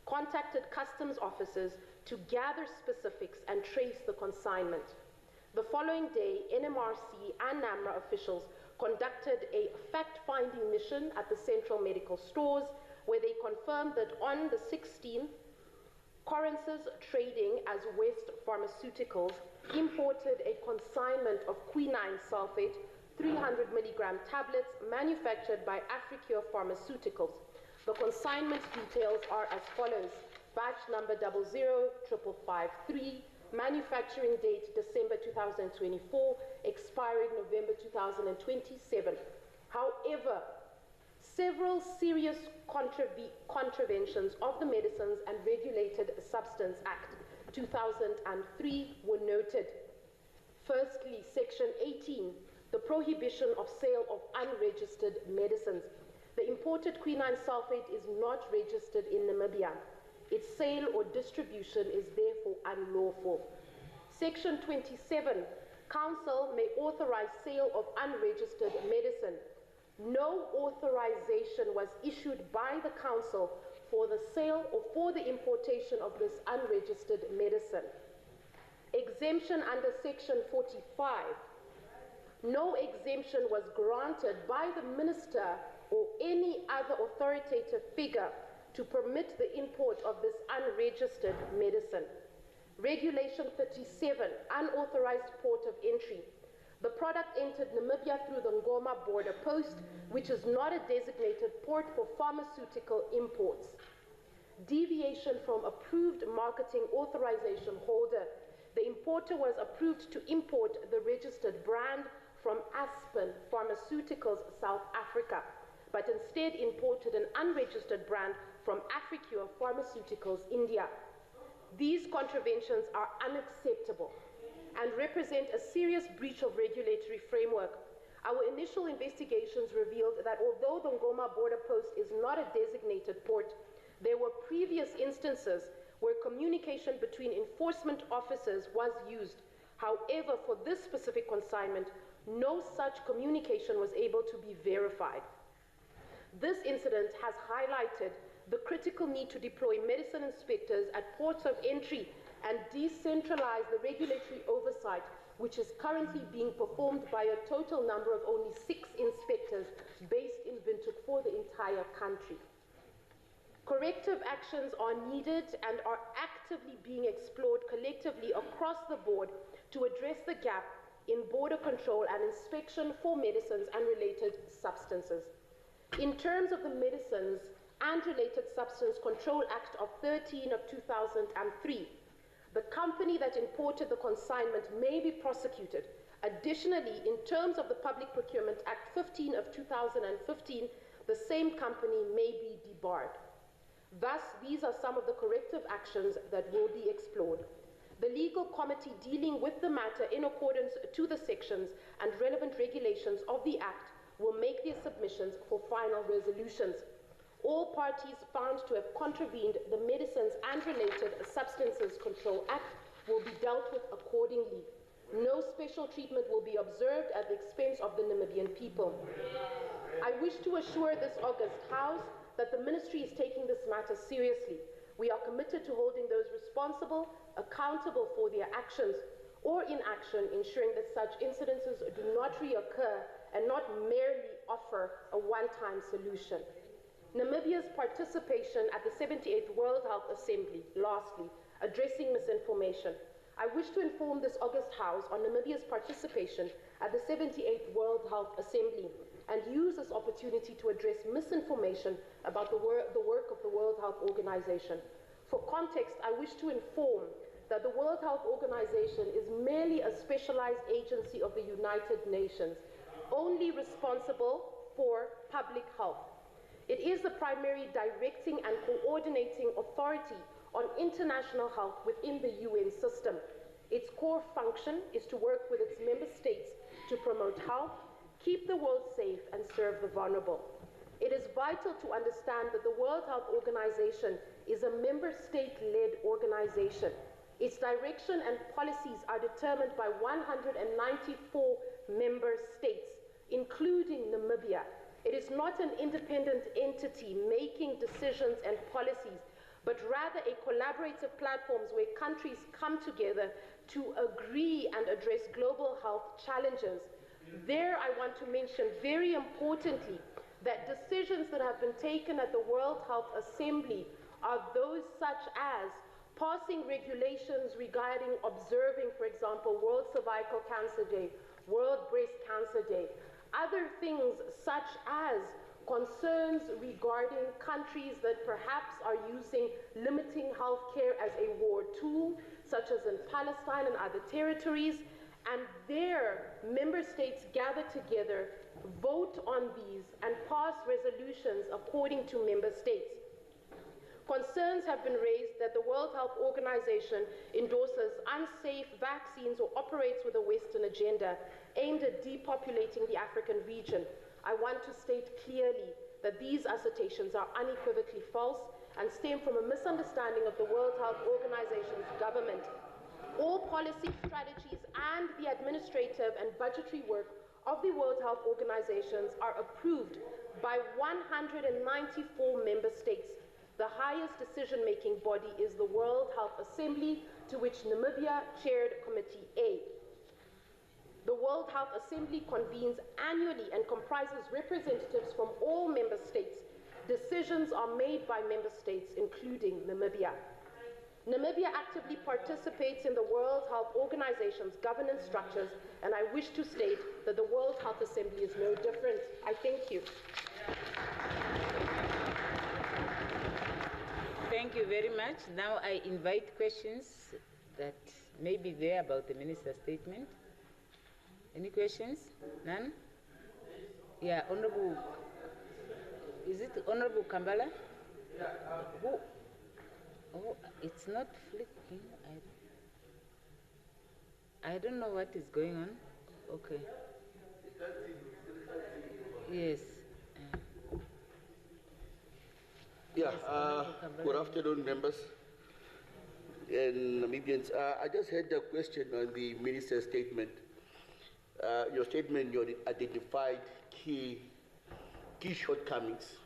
contacted customs officers to gather specifics and trace the consignment. The following day, NMRC and NAMRA officials conducted a fact-finding mission at the Central Medical Stores, where they confirmed that on the 16th, Corences Trading as West Pharmaceuticals imported a consignment of quinine sulfate 300 milligram tablets manufactured by Africure Pharmaceuticals. The consignment details are as follows: batch number 00553, manufacturing date December 2024, expiring November 2027. However, several serious contraventions of the Medicines and Regulated Substance Act 2003 were noted. Firstly, Section 18, the prohibition of sale of unregistered medicines. The imported quinine sulfate is not registered in Namibia. Its sale or distribution is therefore unlawful. Section 27, Council may authorize sale of unregistered medicine. No authorization was issued by the Council for the sale or for the importation of this unregistered medicine. Exemption under Section 45. No exemption was granted by the Minister or any other authoritative figure to permit the import of this unregistered medicine. Regulation 37, unauthorized port of entry. The product entered Namibia through the Ngoma border post, which is not a designated port for pharmaceutical imports. Deviation from approved marketing authorization holder. The importer was approved to import the registered brand from Aspen Pharmaceuticals, South Africa, but instead imported an unregistered brand from Africure Pharmaceuticals, India. These contraventions are unacceptable and represent a serious breach of regulatory framework. Our initial investigations revealed that although the Ngoma border post is not a designated port, there were previous instances where communication between enforcement officers was used. However, for this specific consignment, no such communication was able to be verified. This incident has highlighted the critical need to deploy medicine inspectors at ports of entry and decentralize the regulatory oversight, which is currently being performed by a total number of only 6 inspectors based in Windhoek for the entire country. Corrective actions are needed and are actively being explored collectively across the board to address the gap in border control and inspection for medicines and related substances. In terms of the Medicines and Related Substance Control Act of 13 of 2003, the company that imported the consignment may be prosecuted. Additionally, in terms of the Public Procurement Act 15 of 2015, the same company may be debarred. Thus, these are some of the corrective actions that will be explored. The legal committee dealing with the matter in accordance to the sections and relevant regulations of the Act will make their submissions for final resolutions. All parties found to have contravened the Medicines and Related Substances Control Act will be dealt with accordingly. No special treatment will be observed at the expense of the Namibian people. I wish to assure this august House that the Ministry is taking this matter seriously. We are committed to holding those responsible accountable for their actions or inaction, ensuring that such incidences do not reoccur and not merely offer a one-time solution. Namibia's participation at the 78th World Health Assembly, lastly, addressing misinformation. I wish to inform this august House on Namibia's participation at the 78th World Health Assembly and use this opportunity to address misinformation about the work of the World Health Organization. For context, I wish to inform that the World Health Organization is merely a specialized agency of the United Nations, only responsible for public health. It is the primary directing and coordinating authority on international health within the UN system. Its core function is to work with its member states to promote health, keep the world safe, and serve the vulnerable. It is vital to understand that the World Health Organization is a member state-led organization. Its direction and policies are determined by 194 member states, including Namibia. It is not an independent entity making decisions and policies, but rather a collaborative platform where countries come together to agree and address global health challenges. There, I want to mention very importantly that decisions that have been taken at the World Health Assembly are those such as passing regulations regarding observing, for example, World Cervical Cancer Day, World Breast Cancer Day, other things such as concerns regarding countries that perhaps are using limiting healthcare as a war tool, such as in Palestine and other territories, and their member states gather together, vote on these, and pass resolutions according to member states. Concerns have been raised that the World Health Organization endorses unsafe vaccines or operates with a Western agenda aimed at depopulating the African region. I want to state clearly that these assertions are unequivocally false and stem from a misunderstanding of the World Health Organization's government. All policy strategies and the administrative and budgetary work of the World Health Organizations are approved by 194 member states. The highest decision-making body is the World Health Assembly, to which Namibia chaired Committee A. The World Health Assembly convenes annually and comprises representatives from all member states. Decisions are made by member states, including Namibia. Namibia actively participates in the World Health Organization's governance structures, and I wish to state that the World Health Assembly is no different. I thank you. Thank you very much. Now I invite questions that may be there about the minister's statement. Any questions? None? Yeah, Honorable, is it Honorable Kambala? Who? Oh, it's not flicking. I don't know what is going on. Okay. Yes. Yeah, good afternoon, members and Namibians. I just had a question on the minister's statement. Your statement, you identified key shortcomings,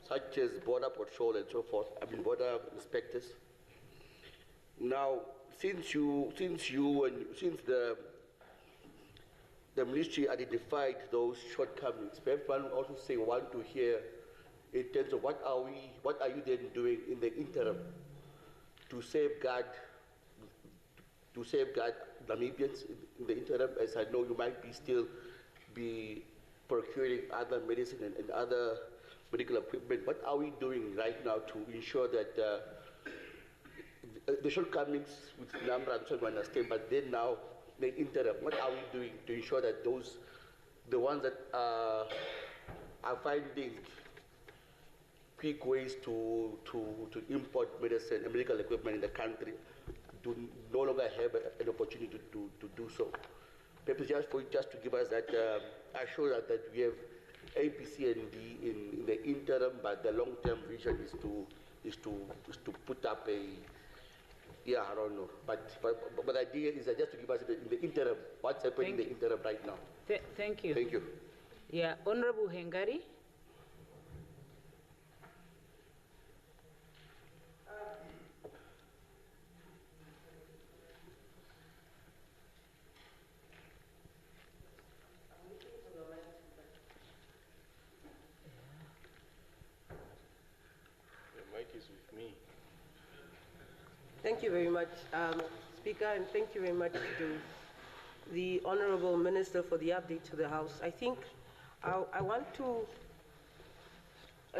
such as border patrol and so forth. I mean, border inspectors. Now, since the ministry identified those shortcomings, perhaps one also want to hear in terms of what are you then doing in the interim to safeguard Namibians in the interim, as I know you might still be procuring other medicine and other medical equipment. What are we doing right now to ensure that the shortcomings with the number I'm trying to understand, but then now the interim, what are we doing to ensure that the ones that are finding quick ways to import medicine and medical equipment in the country, do no longer have an opportunity to do so. Perhaps just to give us that assurance that we have A, B, C, and D in the interim, but the long-term vision is to put up a, yeah, I don't know. But the idea is just to give us in the interim, what's happening in the interim right now. Thank you. Thank you. Yeah, Honorable Hengari. Thank you very much, Speaker, and thank you very much to the Honourable Minister for the update to the House. I think I want to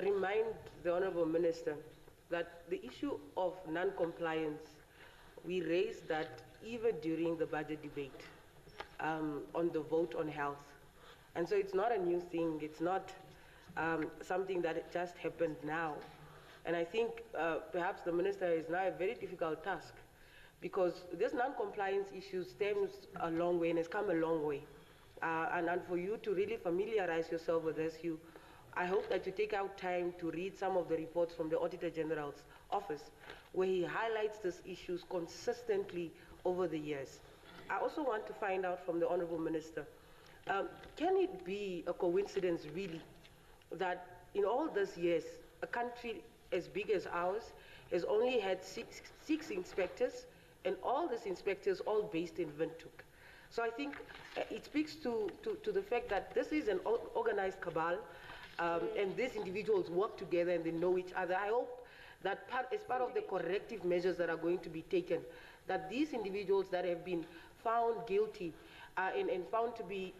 remind the Honourable Minister that the issue of non-compliance, we raised that even during the budget debate on the vote on health. And so it's not a new thing. It's not something that just happened now. And I think perhaps the Minister is now a very difficult task because this non-compliance issue stems a long way and has come a long way. And for you to really familiarize yourself with this, I hope that you take out time to read some of the reports from the Auditor General's office where he highlights these issues consistently over the years. I also want to find out from the Honourable Minister, can it be a coincidence really that in all these years, a country as big as ours has only had six inspectors, and all these inspectors all based in Windhoek. So I think it speaks to the fact that this is an organized cabal, and these individuals work together and they know each other. I hope that as part of the corrective measures that are going to be taken, that these individuals that have been found guilty and found to be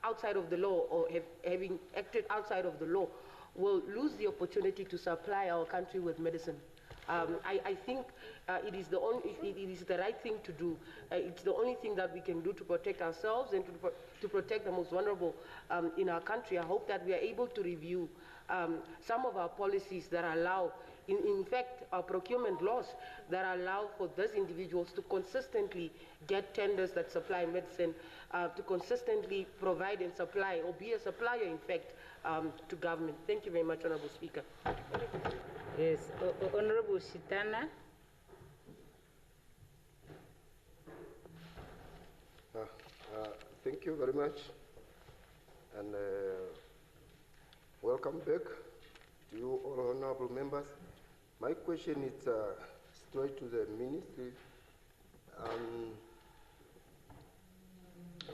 outside of the law or having acted outside of the law will lose the opportunity to supply our country with medicine. I think it is the right thing to do. It's the only thing that we can do to protect ourselves and to protect the most vulnerable in our country. I hope that we are able to review some of our policies that allow, in fact, our procurement laws that allow for these individuals to consistently get tenders that supply medicine, to consistently provide and supply, or be a supplier, in fact, to government. Thank you very much, Honourable Speaker. Yes, Honourable Shitana. Thank you very much, and welcome back to you all honourable members. My question is straight to the ministry.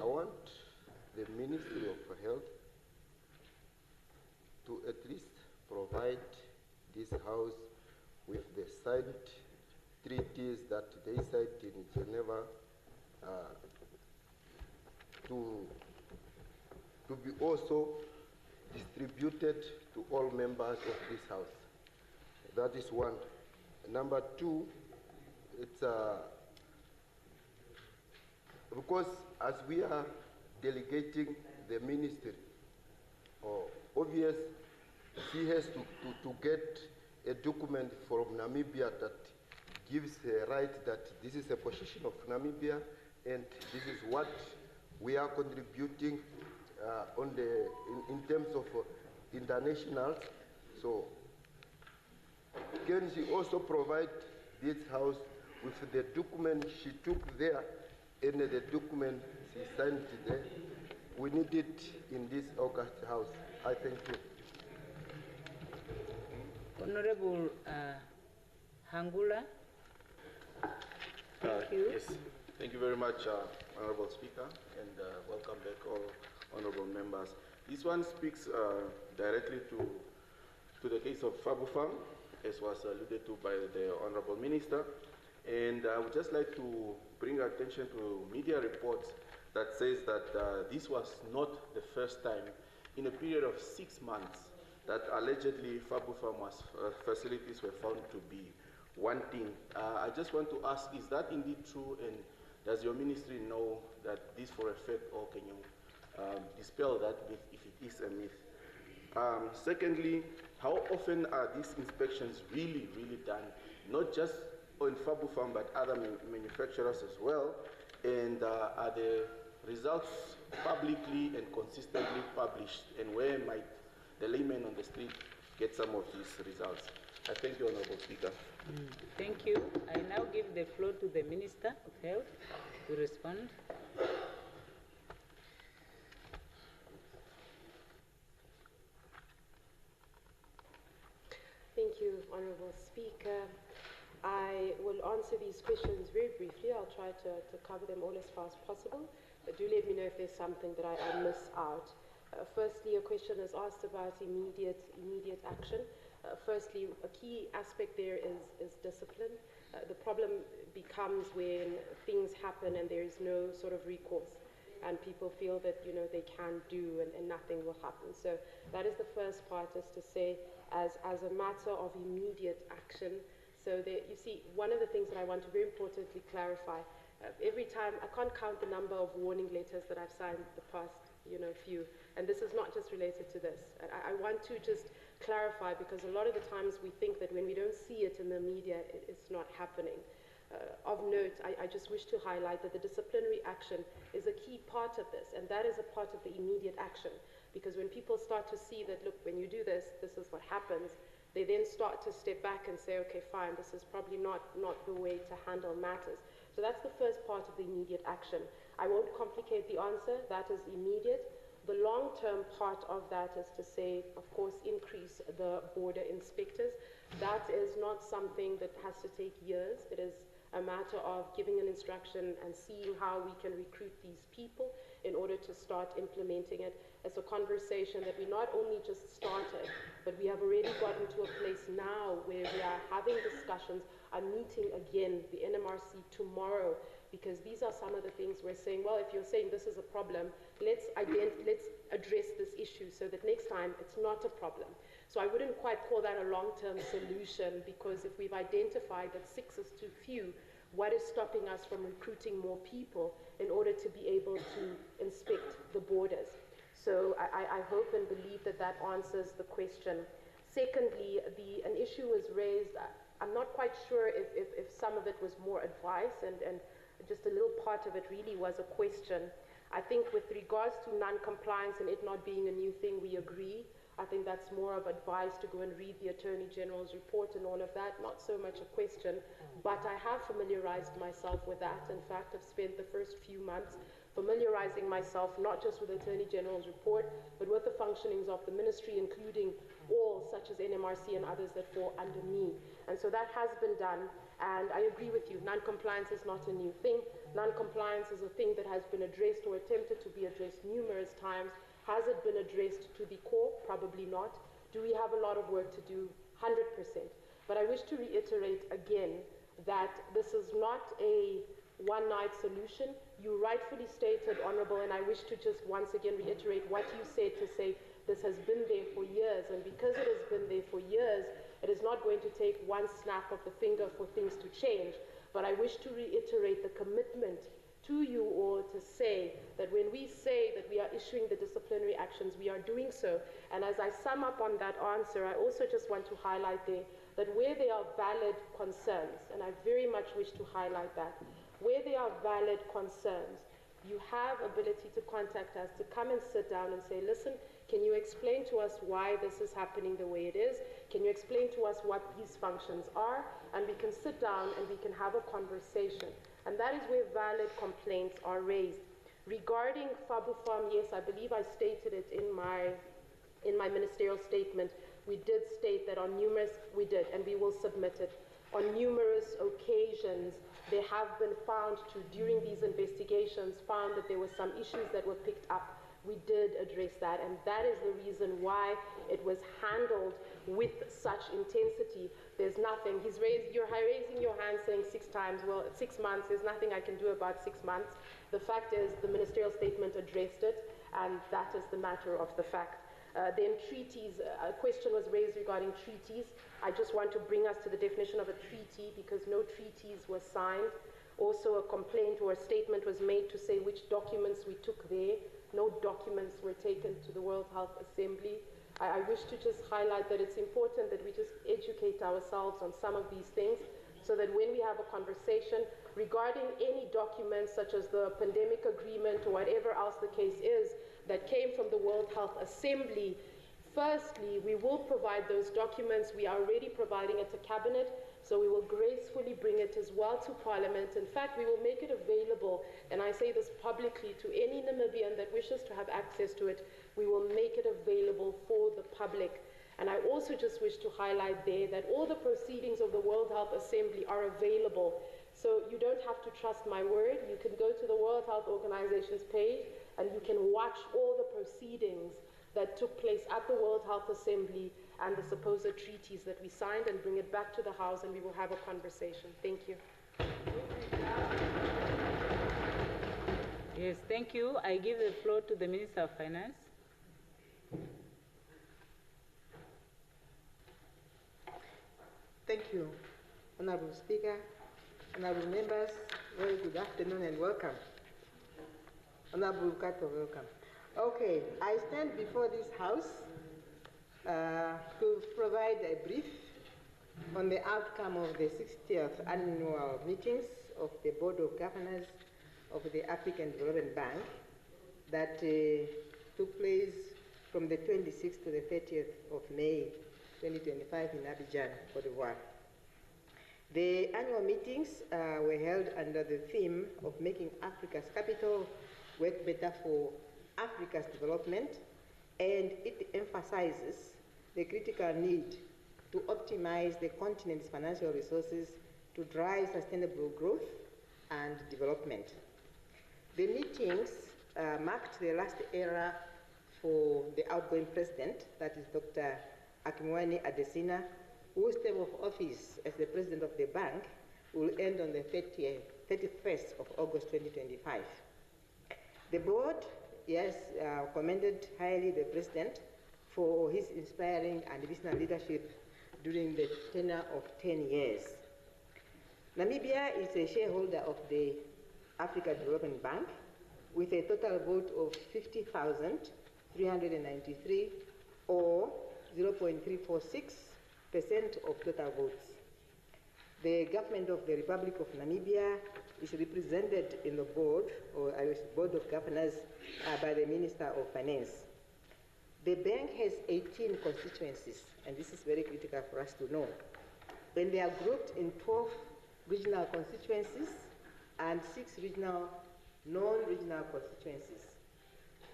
I want the Ministry of Health to at least provide this House with the signed treaties that they signed in Geneva to be also distributed to all members of this House. That is one. Number two, it's because as we are delegating the ministry, obvious she has to get a document from Namibia that gives the right that this is a position of Namibia and this is what we are contributing in terms of internationals. So can she also provide this House with the document she took there and the document she signed there? We need it in this August House. I thank you. Honorable Hangula. Thank you. Yes, thank you very much, Honorable Speaker, and welcome back all honorable members. This one speaks directly to the case of Farm, as was alluded to by the Honorable Minister. And I would just like to bring attention to media reports that says that this was not the first time in a period of 6 months that allegedly Farm facilities were found to be wanting. I just want to ask, is that indeed true, and does your ministry know that this for a fact, or can you dispel that myth if it is a myth? Secondly, how often are these inspections really done? Not just on Fabufam but other manufacturers as well? And are the results publicly and consistently published? And where might the layman on the street get some of these results? I thank you, Honorable Speaker. Thank you. I now give the floor to the Minister of Health to respond. Thank you, Honourable Speaker. I will answer these questions very briefly. I'll try to cover them all as far as possible, but do let me know if there's something that I miss out. Firstly, a question is asked about immediate action. Firstly, a key aspect there is discipline. The problem becomes when things happen and there is no sort of recourse, and people feel that they can do and nothing will happen. So that is the first part, is to say, as a matter of immediate action. So there, you see, one of the things that I want to very importantly clarify, every time, I can't count the number of warning letters that I've signed the past few, and this is not just related to this. I want to just clarify, because a lot of the times we think that when we don't see it in the media, it's not happening. Of note, I just wish to highlight that the disciplinary action is a key part of this, and that is a part of the immediate action. Because when people start to see that, look, when you do this, this is what happens, they then start to step back and say, okay, fine, this is probably not the way to handle matters. So that's the first part of the immediate action. I won't complicate the answer, that is immediate. The long-term part of that is to say, of course, increase the border inspectors. That is not something that has to take years. It is a matter of giving an instruction and seeing how we can recruit these people in order to start implementing it. It's a conversation that we not only just started, but we have already gotten to a place now where we are having discussions. I'm meeting again the NMRC tomorrow, because these are some of the things we're saying, well, if you're saying this is a problem, let's address this issue so that next time it's not a problem. So I wouldn't quite call that a long-term solution, because if we've identified that 6 is too few, what is stopping us from recruiting more people in order to be able to inspect the borders? So I hope and believe that that answers the question. Secondly, an issue was raised. I'm not quite sure if some of it was more advice and just a little part of it really was a question. I think with regards to non-compliance and it not being a new thing, we agree. I think that's more of advice to go and read the Attorney General's report and all of that, not so much a question, but I have familiarized myself with that. In fact, I've spent the first few months familiarizing myself not just with the Attorney General's report, but with the functionings of the ministry, including all such as NMRC and others that fall under me. And so that has been done, and I agree with you, non-compliance is not a new thing. Non-compliance is a thing that has been addressed or attempted to be addressed numerous times. Has it been addressed to the core? Probably not. Do we have a lot of work to do? 100%. But I wish to reiterate again that this is not a one-night solution. You rightfully stated, Honourable, and I wish to just once again reiterate what you said, to say this has been there for years, and because it has been there for years, it is not going to take one snap of the finger for things to change. But I wish to reiterate the commitment to you all to say that when we say that we are issuing the disciplinary actions, we are doing so. And as I sum up on that answer, I also just want to highlight there that where there are valid concerns, and I very much wish to highlight that, where there are valid concerns, you have ability to contact us, to come and sit down and say, listen, can you explain to us why this is happening the way it is? Can you explain to us what these functions are? And we can sit down and we can have a conversation. And that is where valid complaints are raised. Regarding Fabufam, yes, I believe I stated it in my ministerial statement. We did state that on numerous, we did, and we will submit it. On numerous occasions, they have been found to, during these investigations, found that there were some issues that were picked up. We did address that, and that is the reason why it was handled with such intensity. There's nothing. You're raising your hand saying 6 times. Well, 6 months, there's nothing I can do about 6 months. The fact is the ministerial statement addressed it, and that is the matter of the fact. Then treaties, a question was raised regarding treaties. I just want to bring us to the definition of a treaty, because no treaties were signed. Also, a complaint or a statement was made to say which documents we took there. No documents were taken to the World Health Assembly. I wish to just highlight that it's important that we just educate ourselves on some of these things so that when we have a conversation regarding any documents such as the pandemic agreement or whatever else the case is that came from the World Health Assembly, firstly, we will provide those documents. We are already providing it to Cabinet, so we will gracefully bring it as well to Parliament. In fact, we will make it available, and I say this publicly, to any Namibian that wishes to have access to it. We will make it available for the public. And I also just wish to highlight there that all the proceedings of the World Health Assembly are available. So you don't have to trust my word. You can go to the World Health Organization's page and you can watch all the proceedings that took place at the World Health Assembly and the supposed treaties that we signed, and bring it back to the House and we will have a conversation. Thank you. Yes, thank you. I give the floor to the Minister of Finance. Thank you, Honorable Speaker, Honorable members, very good afternoon and welcome. Honorable Kato, welcome. Okay, I stand before this House to provide a brief on the outcome of the 60th annual meetings of the Board of Governors of the African Development Bank that took place from the 26th to the 30th of May 2025 in Abidjan, Cote d'Ivoire. The annual meetings were held under the theme of making Africa's capital work better for Africa's development, and it emphasizes the critical need to optimize the continent's financial resources to drive sustainable growth and development. The meetings marked the last era for the outgoing president, that is Dr. Akimwani Adesina, whose term of office as the president of the bank will end on the 31st of August 2025. The board, yes, commended highly the president for his inspiring and visionary leadership during the tenure of 10 years. Namibia is a shareholder of the Africa Development Bank with a total vote of 50,393, or 0.346% of total votes. The government of the Republic of Namibia is represented in the board, or Board of Governors, by the Minister of Finance. The bank has 18 constituencies, and this is very critical for us to know. When they are grouped in 12 regional constituencies and 6 regional, non-regional constituencies.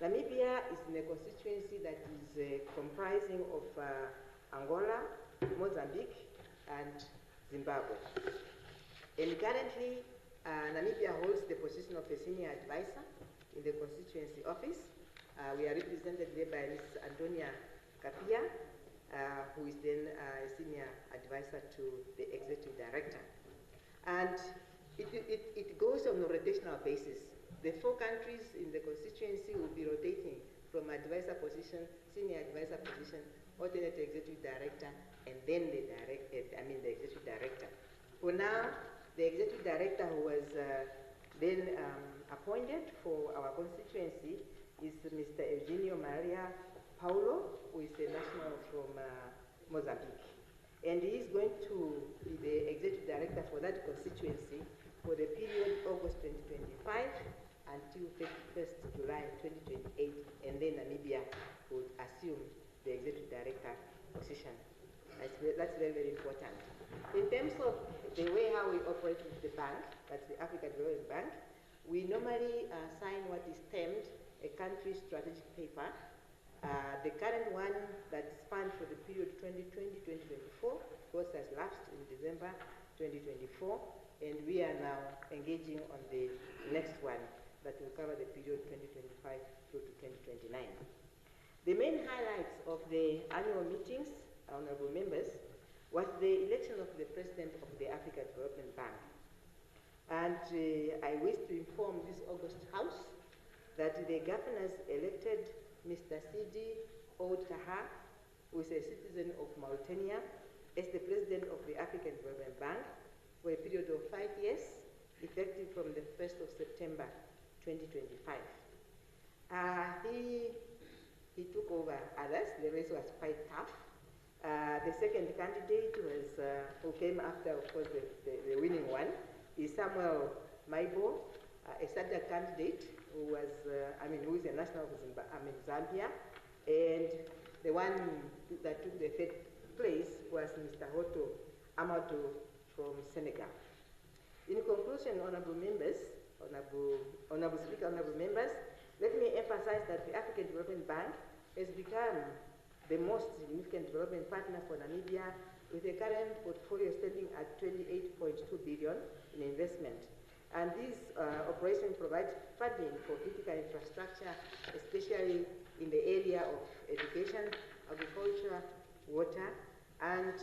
Namibia is in a constituency that is comprising of Angola, Mozambique, and Zimbabwe. And currently, Namibia holds the position of a senior advisor in the constituency office. We are represented there by Ms. Antonia Kapia, who is then a senior advisor to the executive director. And it goes on a rotational basis. The 4 countries in the constituency will be rotating from advisor position, senior advisor position, alternate executive director, and then the executive director. For now, the executive director who was then appointed for our constituency is Mr. Eugenio Maria Paulo, who is a national from Mozambique. And he is going to be the executive director for that constituency for the period August 2025 until 31st July 2028, and then Namibia would assume the executive director position. That's very, very important. In terms of the way how we operate with the bank, that's the Africa Development Bank, we normally sign what is termed a country strategic paper. The current one that spans for the period 2020-2024, of course, has lapsed in December 2024, and we are now engaging on the next one that will cover the period 2025 through to 2029. The main highlights of the annual meetings, honorable members, was the election of the president of the Africa Development Bank. And I wish to inform this August House that the governors elected Mr. Sidi Ould Taha, who is a citizen of Mauritania, as the president of the African Development Bank for a period of 5 years, effective from the 1st of September 2025. He took over others. The race was quite tough. The second candidate was, who came after, of course, the winning one, is Samuel Maibo, a SADC candidate who was, who is a national of Zambia, and the one that took the third place was Mr. Hoto Amadou from Senegal. In conclusion, honorable members, honorable Speaker, honorable members, let me emphasize that the African Development Bank has become the most significant development partner for Namibia, with a current portfolio standing at 28.2 billion in investment. And this operation provides funding for critical infrastructure, especially in the area of education, agriculture, water, and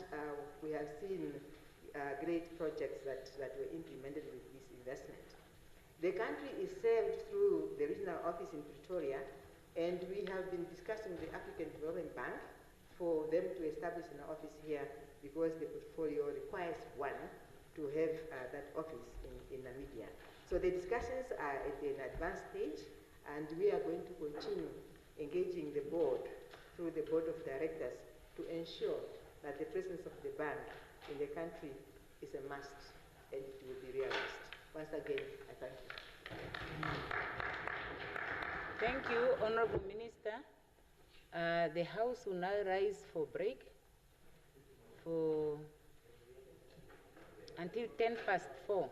we have seen great projects that were implemented with this investment. The country is served through the regional office in Pretoria, and we have been discussing with the African Development Bank for them to establish an office here, because the portfolio requires one to have that office in Namibia. So the discussions are at an advanced stage, and we are going to continue engaging the board through the board of directors to ensure that the presence of the bank in the country is a must, and it will be realized. Once again, I thank you. Thank you, Honorable Minister. The House will now rise for break until 4:10.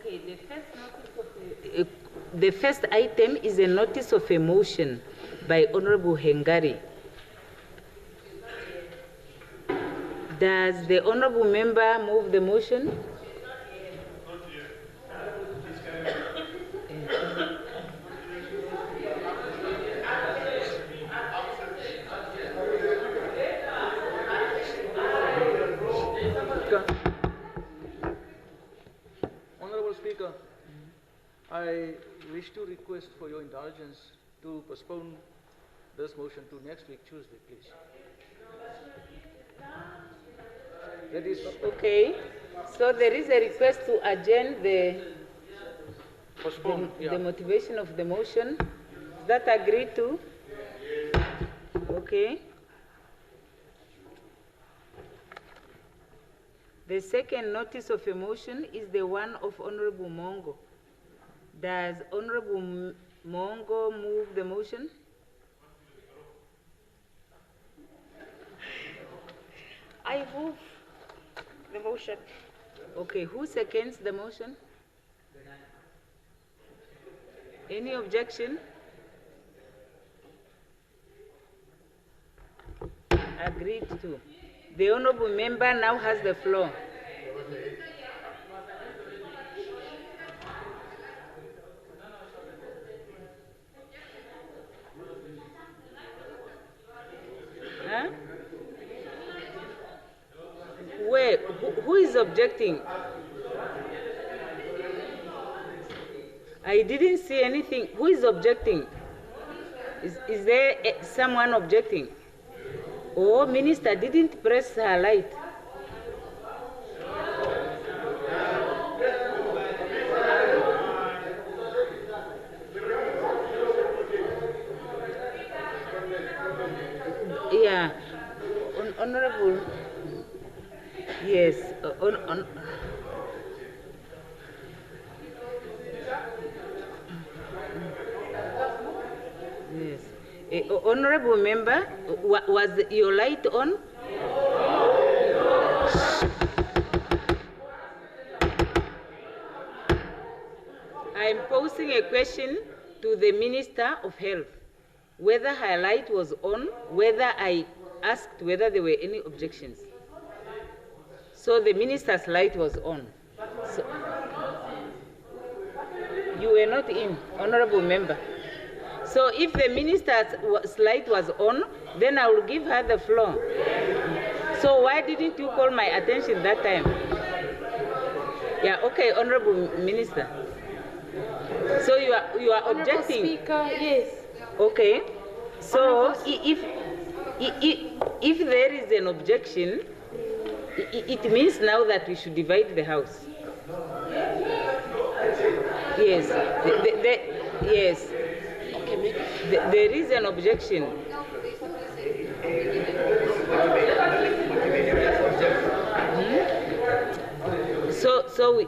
Okay, the first item is a notice of a motion by Honorable Hengari. Does the Honorable Member move the motion? Honorable Speaker, I wish to request for your indulgence to postpone this motion to next week, Tuesday, please. That is okay. So there is a request to adjourn the motivation of the motion. Is that agreed to? Okay. The second notice of a motion is the one of Honorable Mongo. Does Honorable Mongo move the motion? I move the motion. Okay, who seconds the motion? Any objection? Agreed to. The Honorable Member now has the floor. Huh? Where? Who is objecting? I didn't see anything. Who is objecting? Is there someone objecting? Oh, Minister didn't press her light. Yeah, Honorable. Yes, yes. Honorable Member, was your light on? I am posing a question to the Minister of Health, whether her light was on, whether I asked whether there were any objections. So the Minister's light was on. So, you were not in, Honorable Member. So if the Minister's light was on, then I will give her the floor. So why didn't you call my attention that time? Yeah, okay, Honorable Minister. So you are objecting? Speaker, yes. Okay. So if there is an objection, it means now that we should divide the House. Yes. Yes. There is an objection. So we...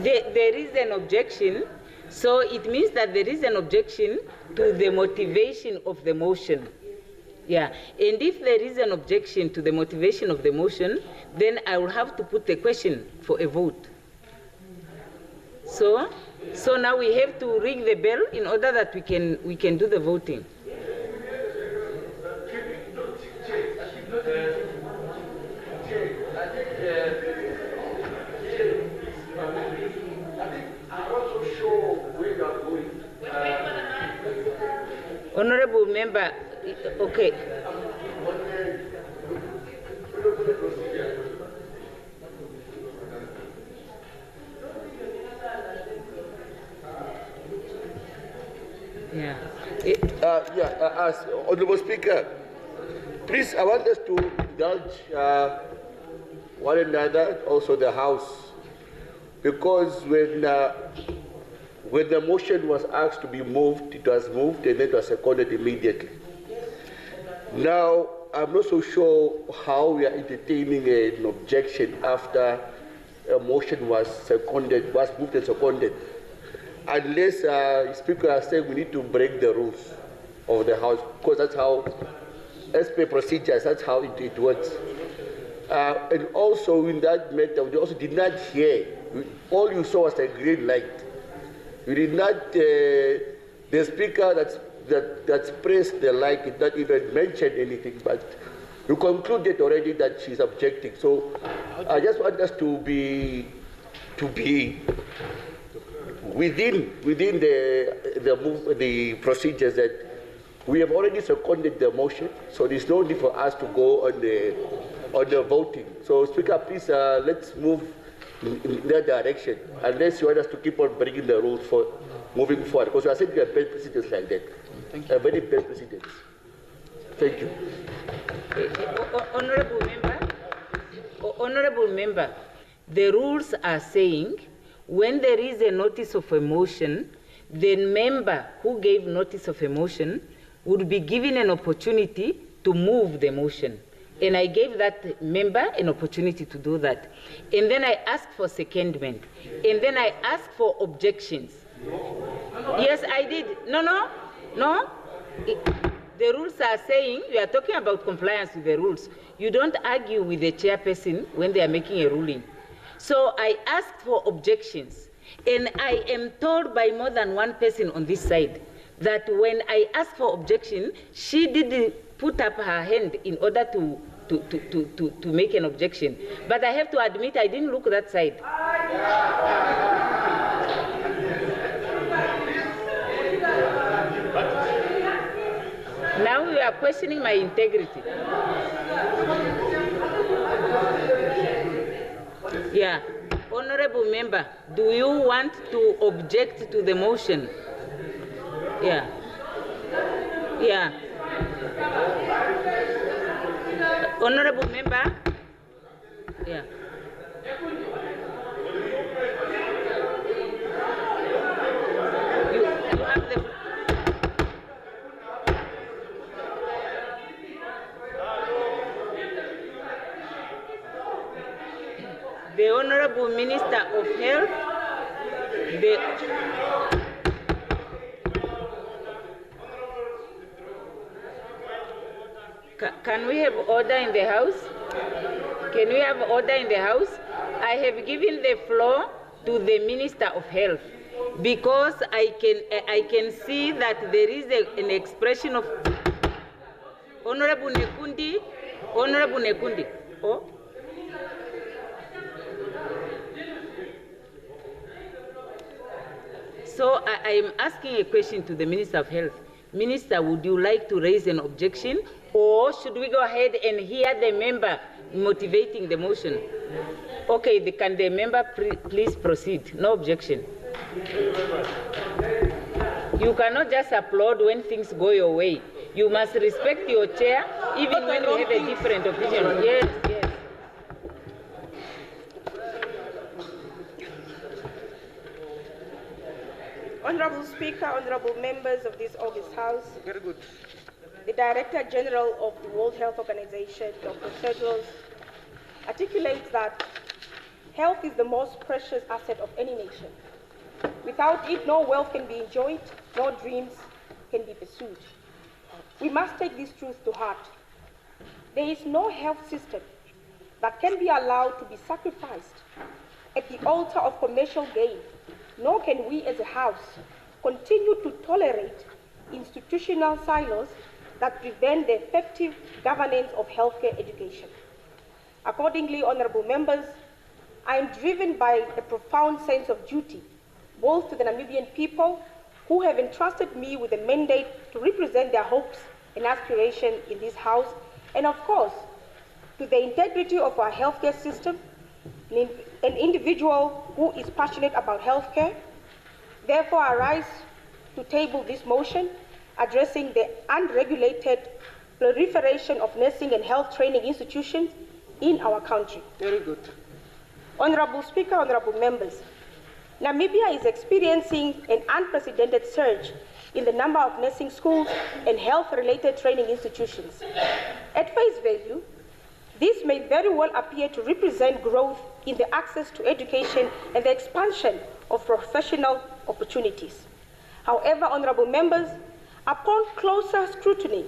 There is an objection, so it means that there is an objection to the motivation of the motion. Yeah, and if there is an objection to the motivation of the motion, then I will have to put the question for a vote. So, So now we have to ring the bell in order that we can do the voting. Honorable member, okay. As Honorable Speaker, please, I want us to indulge one another, also the House, because when the motion was asked to be moved, it was moved and it was seconded immediately. Now, I'm not so sure how we are entertaining an objection after a motion was moved and seconded. Unless Speaker is saying we need to break the rules of the House, because that's how, as per procedures, that's how it works. And also in that matter, we also did not hear. All you saw was a green light. You did not, the Speaker that's pressed the light did not even mention anything, but you concluded already that she's objecting. So I just want us to be within the procedures that we have already seconded the motion, so there's no need for us to go on the voting. So Speaker, please let's move in that direction, unless you want us to keep on breaking the rules for moving forward, because we are setting a bad precedence like that. A very bad precedence. Thank you. Honorable member, the rules are saying when there is a notice of a motion, the member who gave notice of a motion would be given an opportunity to move the motion. And I gave that member an opportunity to do that. And then I asked for secondment. And then I asked for objections. Yes, I did. No. The rules are saying, you are talking about compliance with the rules. You don't argue with the chairperson when they are making a ruling. So I asked for objections. And I am told by more than one person on this side that when I asked for objection, she did put up her hand in order to make an objection. But I have to admit, I didn't look that side. Now you are questioning my integrity. Yeah. Honorable member, do you want to object to the motion? Yeah. Yeah. Honorable member? Yeah. You have the Honorable Minister of Health, Can we have order in the House? Can we have order in the House? I have given the floor to the Minister of Health because I can see that there is an expression of Honorable Nekundi. Oh. So I am asking a question to the Minister of Health. Minister, would you like to raise an objection, or should we go ahead and hear the member motivating the motion? Okay, can the member please proceed? No objection. You cannot just applaud when things go your way. You must respect your chair, even when you have a different opinion. Yes. Honorable Speaker, honorable members of this August House. Very good. The Director General of the World Health Organization, Dr. Procedural, articulates that health is the most precious asset of any nation. Without it, no wealth can be enjoyed, no dreams can be pursued. We must take this truth to heart. There is no health system that can be allowed to be sacrificed at the altar of commercial gain nor can we as a House continue to tolerate institutional silos that prevent the effective governance of healthcare education. Accordingly, honorable members, I am driven by a profound sense of duty, both to the Namibian people who have entrusted me with a mandate to represent their hopes and aspirations in this House, and of course, to the integrity of our healthcare system, an individual who is passionate about healthcare. Therefore, I rise to table this motion addressing the unregulated proliferation of nursing and health training institutions in our country. Very good. Honorable Speaker, honorable members, Namibia is experiencing an unprecedented surge in the number of nursing schools and health-related training institutions. At face value, this may very well appear to represent growth in the access to education and the expansion of professional opportunities. However, honorable members, upon closer scrutiny,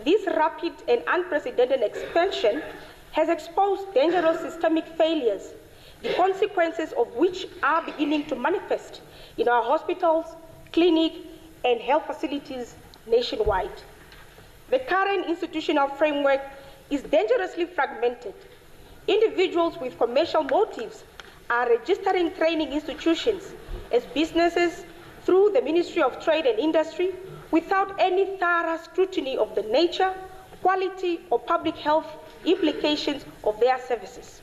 this rapid and unprecedented expansion has exposed dangerous systemic failures, the consequences of which are beginning to manifest in our hospitals, clinics, and health facilities nationwide. The current institutional framework is dangerously fragmented. Individuals with commercial motives are registering training institutions as businesses through the Ministry of Trade and Industry without any thorough scrutiny of the nature, quality, or public health implications of their services.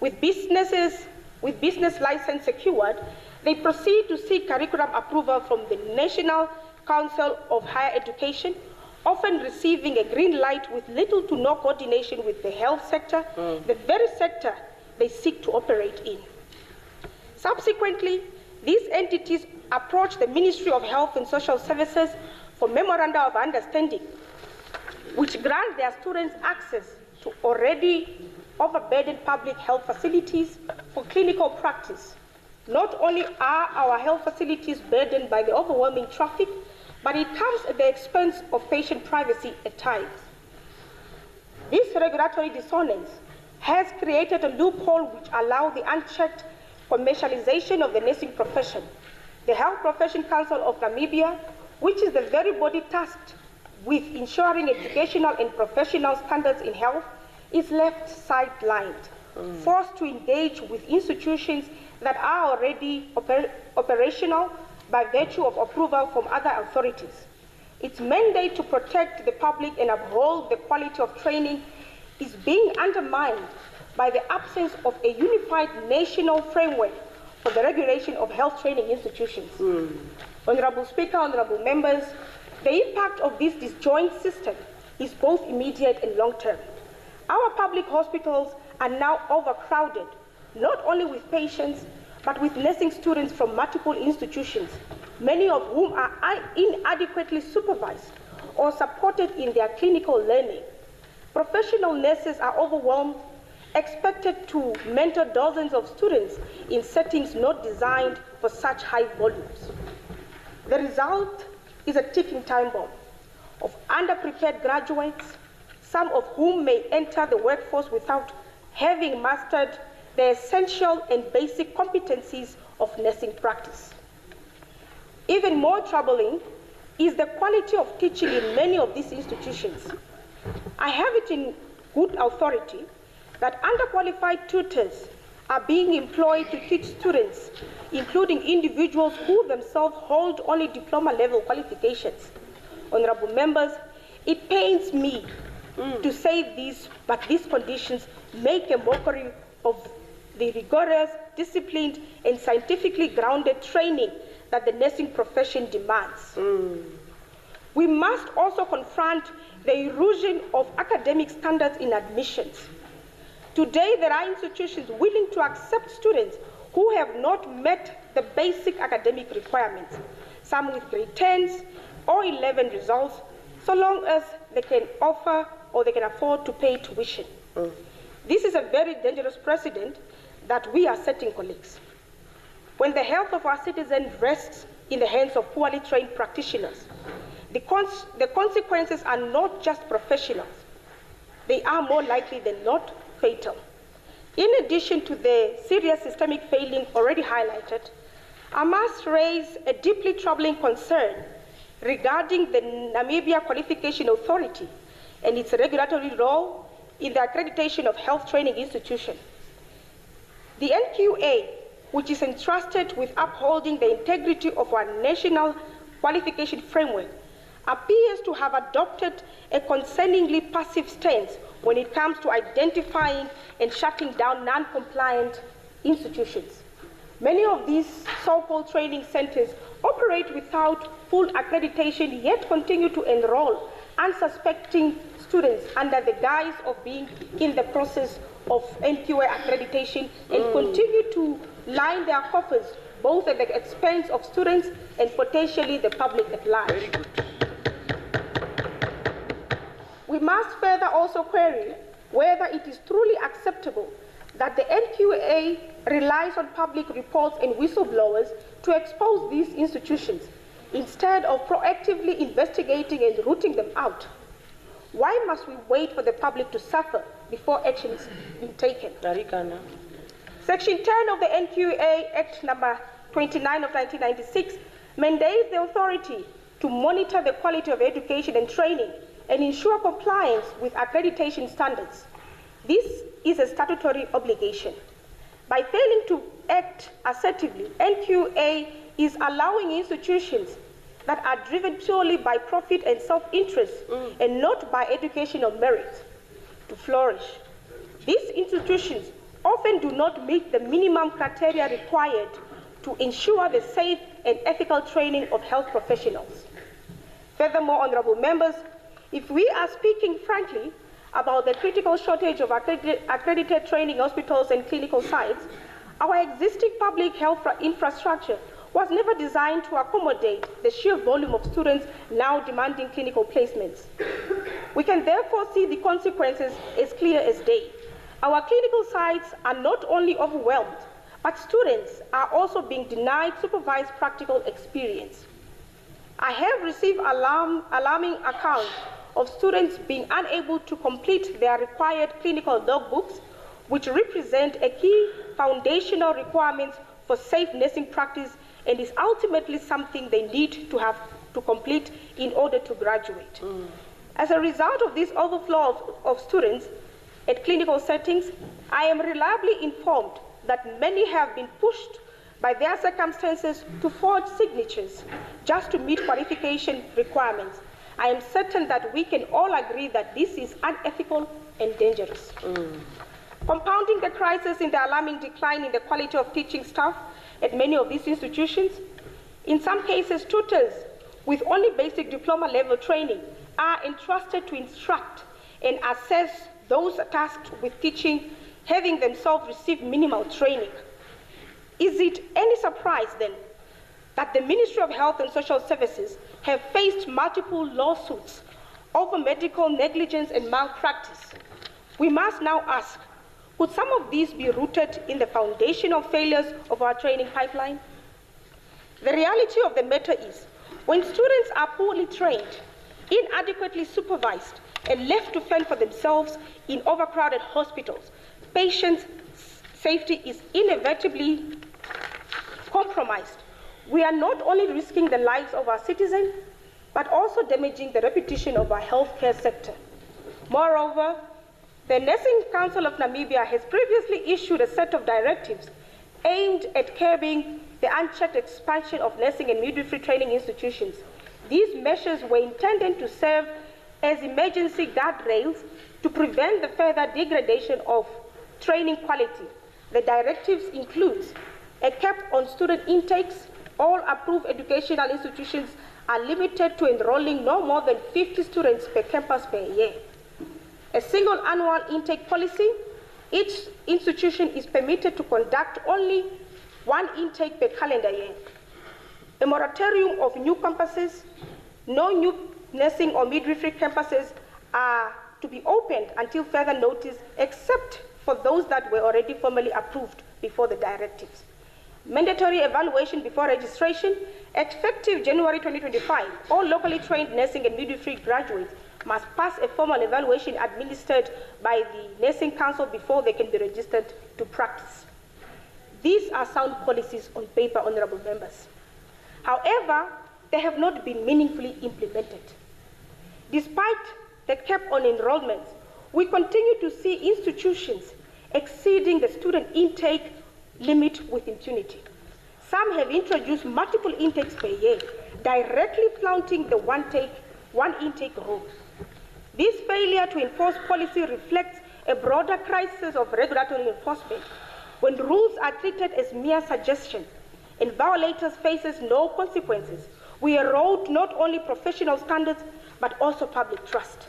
With business license secured, they proceed to seek curriculum approval from the National Council of Higher Education, often receiving a green light with little to no coordination with the health sector, the very sector they seek to operate in. Subsequently, these entities approach the Ministry of Health and Social Services for memoranda of understanding, which grant their students access to already overburdened public health facilities for clinical practice. Not only are our health facilities burdened by the overwhelming traffic, but it comes at the expense of patient privacy at times. This regulatory dissonance has created a loophole which allows the unchecked commercialization of the nursing profession. The Health Profession Council of Namibia, which is the very body tasked with ensuring educational and professional standards in health, is left sidelined, forced to engage with institutions that are already operational by virtue of approval from other authorities. Its mandate to protect the public and uphold the quality of training is being undermined by the absence of a unified national framework for the regulation of health training institutions. Honorable Speaker, honorable members, the impact of this disjoint system is both immediate and long-term. Our public hospitals are now overcrowded, not only with patients, but with nursing students from multiple institutions, many of whom are inadequately supervised or supported in their clinical learning. Professional nurses are overwhelmed, expected to mentor dozens of students in settings not designed for such high volumes. The result is a ticking time bomb of underprepared graduates, some of whom may enter the workforce without having mastered the essential and basic competencies of nursing practice. Even more troubling is the quality of teaching in many of these institutions. I have it in good authority that underqualified tutors are being employed to teach students, including individuals who themselves hold only diploma-level qualifications. Honorable members, it pains me to say this, but these conditions make a mockery of the rigorous, disciplined, and scientifically grounded training that the nursing profession demands. We must also confront the erosion of academic standards in admissions. Today, there are institutions willing to accept students who have not met the basic academic requirements, some with grade 10s or 11 results, so long as they can offer or they can afford to pay tuition. This is a very dangerous precedent that we are setting, colleagues. When the health of our citizens rests in the hands of poorly trained practitioners, the consequences are not just professional, they are more likely than not fatal. In addition to the serious systemic failing already highlighted, I must raise a deeply troubling concern regarding the Namibia Qualification Authority and its regulatory role in the accreditation of health training institutions. The NQA, which is entrusted with upholding the integrity of our national qualification framework, appears to have adopted a concerningly passive stance when it comes to identifying and shutting down non-compliant institutions. Many of these so-called training centers operate without full accreditation, yet continue to enroll unsuspecting students under the guise of being in the process of NQA accreditation and continue to line their coffers both at the expense of students and potentially the public at large. Very good. We must further also query whether it is truly acceptable that the NQA relies on public reports and whistleblowers to expose these institutions instead of proactively investigating and rooting them out. Why must we wait for the public to suffer before action is being taken? Section 10 of the NQA Act number 29 of 1996 mandates the authority to monitor the quality of education and training and ensure compliance with accreditation standards. This is a statutory obligation. By failing to act assertively, NQA is allowing institutions that are driven purely by profit and self-interest and not by educational merit to flourish. These institutions often do not meet the minimum criteria required to ensure the safe and ethical training of health professionals. Furthermore, honorable members, if we are speaking frankly about the critical shortage of accredited training hospitals and clinical sites, our existing public health infrastructure was never designed to accommodate the sheer volume of students now demanding clinical placements. We can therefore see the consequences as clear as day. Our clinical sites are not only overwhelmed, but students are also being denied supervised practical experience. I have received alarming accounts of students being unable to complete their required clinical logbooks, which represent a key foundational requirement for safe nursing practice and is ultimately something they need to have to complete in order to graduate. As a result of this overflow of students at clinical settings, I am reliably informed that many have been pushed by their circumstances to forge signatures just to meet qualification requirements. I am certain that we can all agree that this is unethical and dangerous. Compounding the crisis in the alarming decline in the quality of teaching staff at many of these institutions, in some cases, tutors with only basic diploma level training are entrusted to instruct and assess those tasked with teaching, having themselves received minimal training. Is it any surprise then that the Ministry of Health and Social Services have faced multiple lawsuits over medical negligence and malpractice? We must now ask, could some of these be rooted in the foundational failures of our training pipeline? The reality of the matter is, when students are poorly trained, inadequately supervised, and left to fend for themselves in overcrowded hospitals, patients' safety is inevitably compromised. We are not only risking the lives of our citizens, but also damaging the reputation of our healthcare sector. Moreover, the Nursing Council of Namibia has previously issued a set of directives aimed at curbing the unchecked expansion of nursing and midwifery training institutions. These measures were intended to serve as emergency guardrails to prevent the further degradation of training quality. The directives include a cap on student intakes. All approved educational institutions are limited to enrolling no more than 50 students per campus per year. A single annual intake policy. Each institution is permitted to conduct only one intake per calendar year. A moratorium of new campuses. No new nursing or midwifery campuses are to be opened until further notice, except for those that were already formally approved before the directives. Mandatory evaluation before registration. Effective January 2025, all locally trained nursing and midwifery graduates must pass a formal evaluation administered by the Nursing Council before they can be registered to practice. These are sound policies on paper, honorable members. However, they have not been meaningfully implemented. Despite the cap on enrollments, we continue to see institutions exceeding the student intake limit with impunity. Some have introduced multiple intakes per year, directly flaunting the one intake rule. This failure to enforce policy reflects a broader crisis of regulatory enforcement. When rules are treated as mere suggestions and violators faces no consequences, we erode not only professional standards but also public trust.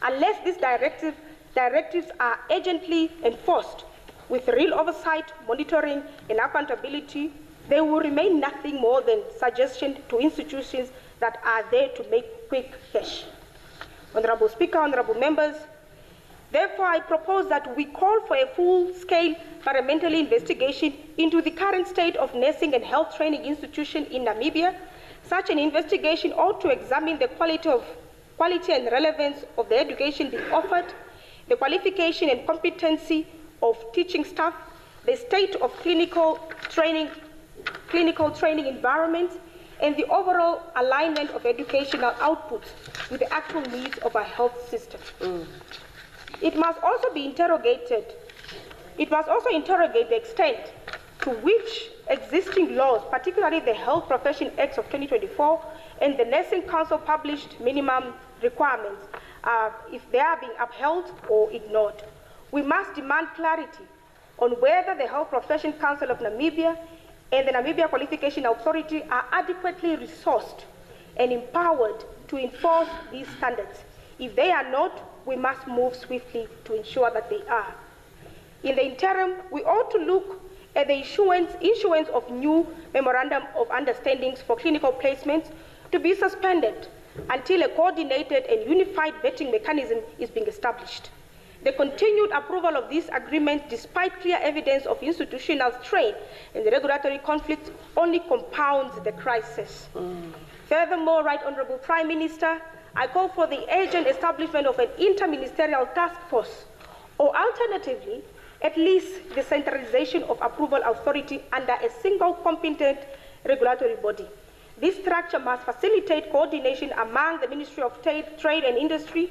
Unless these directives are urgently enforced with real oversight, monitoring, and accountability, they will remain nothing more than suggestions to institutions that are there to make quick cash. Honorable Speaker, honorable members, therefore I propose that we call for a full-scale parliamentary investigation into the current state of nursing and health training institutions in Namibia. Such an investigation ought to examine the quality and relevance of the education being offered, the qualification and competency of teaching staff, the state of clinical training environments, and the overall alignment of educational outputs with the actual needs of our health system. It must also interrogate the extent to which existing laws, particularly the Health Profession Acts of 2024 and the Nursing Council published minimum requirements, if they are being upheld or ignored. We must demand clarity on whether the Health Profession Council of Namibia and the Namibia Qualification Authority are adequately resourced and empowered to enforce these standards. If they are not, we must move swiftly to ensure that they are. In the interim, we ought to look at the issuance of new memorandum of understandings for clinical placements to be suspended until a coordinated and unified vetting mechanism is being established. The continued approval of these agreements, despite clear evidence of institutional strain and regulatory conflict, only compounds the crisis. Furthermore, Right Honorable Prime Minister, I call for the urgent establishment of an interministerial task force, or alternatively, at least the centralization of approval authority under a single competent regulatory body. This structure must facilitate coordination among the Ministry of Trade and Industry,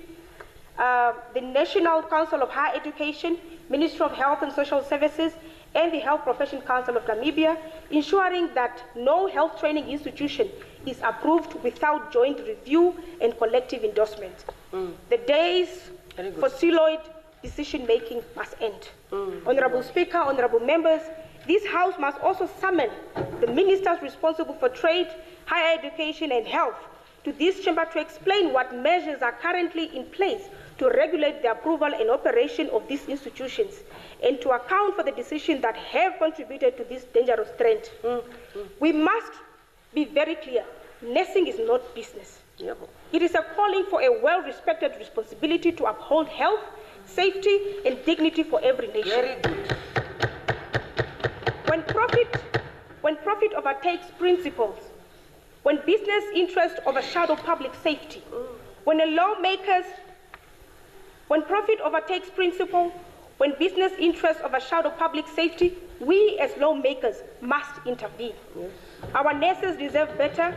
the National Council of Higher Education, Ministry of Health and Social Services, and the Health Profession Council of Namibia, ensuring that no health training institution is approved without joint review and collective endorsement. The days for siloed decision-making must end. Honorable Speaker, honorable members, this House must also summon the ministers responsible for trade, higher education, and health to this chamber to explain what measures are currently in place to regulate the approval and operation of these institutions and to account for the decisions that have contributed to this dangerous trend. We must be very clear. Nursing is not business. It is a calling for a well-respected responsibility to uphold health, safety, and dignity for every nation. Very good. When profit overtakes principles, when business interests overshadow public safety, when profit overtakes principle, when business interests overshadow public safety, we as lawmakers must intervene. Our nurses deserve better,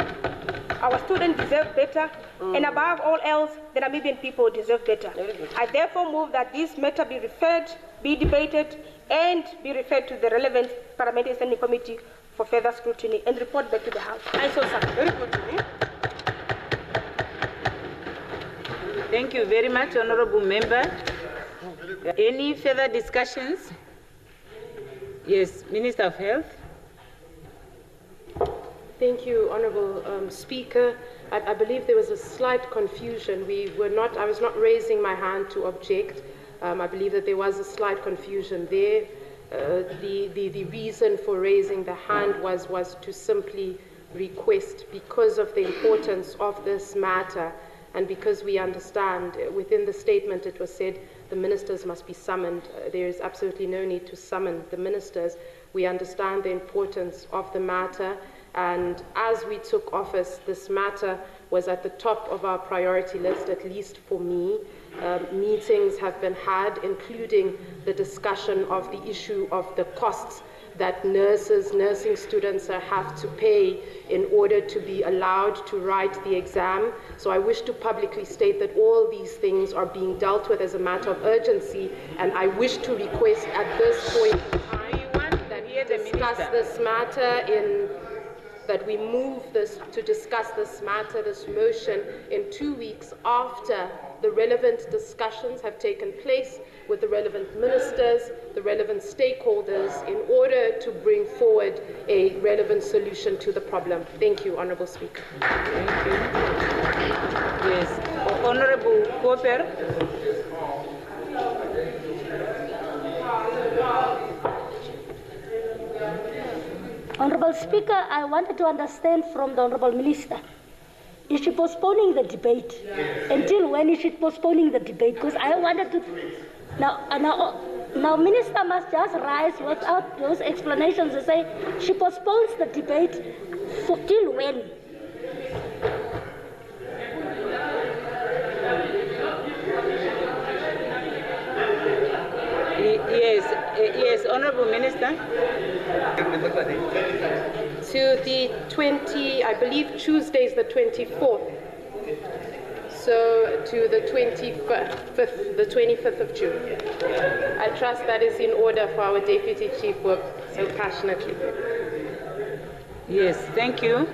our students deserve better, and above all else, the Namibian people deserve better. I therefore move that this matter be debated, and be referred to the relevant Parliamentary Standing Committee for further scrutiny and report back to the House. I so sir. Very good to me. Thank you very much, honorable member. Any further discussions? Yes, Minister of Health. Thank you, Honorable Speaker. I believe there was a slight confusion. I was not raising my hand to object. I believe that there was a slight confusion there. The reason for raising the hand was to simply request, because of the importance of this matter, and because we understand within the statement it was said the ministers must be summoned. There is absolutely no need to summon the ministers. We understand the importance of the matter, and as we took office, this matter was at the top of our priority list, at least for me. Meetings have been had, including the discussion of the issue of the costs that nursing students have to pay in order to be allowed to write the exam. So I wish to publicly state that all these things are being dealt with as a matter of urgency, and I wish to request at this point in time that we discuss this matter that we move this to discuss this matter, this motion, in 2 weeks after the relevant discussions have taken place with the relevant ministers, the relevant stakeholders, in order to bring forward a relevant solution to the problem. Thank you, Honourable Speaker. Thank you. Yes, Honourable Cooper. Honourable Speaker, I wanted to understand from the Honourable Minister, is she postponing the debate? Until when is she postponing the debate? Because I wanted to... Now, Minister must just rise without those explanations and say she postpones the debate for till when? Yes, Honourable Minister. To the 20, I believe Tuesday is the 24th. So to the 25th of June. I trust that is in order for our Deputy Chief work so passionately. Yes, thank you.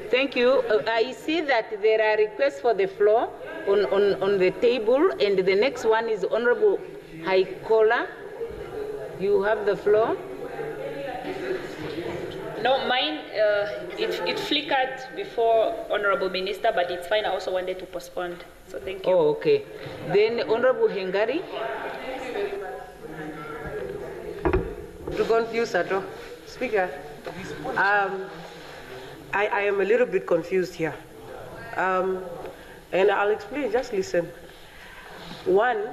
Thank you. I see that there are requests for the floor on the table, and the next one is Honourable Haikola. You have the floor. No, mine, it flickered before Honourable Minister, but it's fine. I also wanted to postpone. So thank you. Oh, okay. Then Honourable Hengari. To confuse at all. Speaker, I am a little bit confused here. And I'll explain, just listen. One,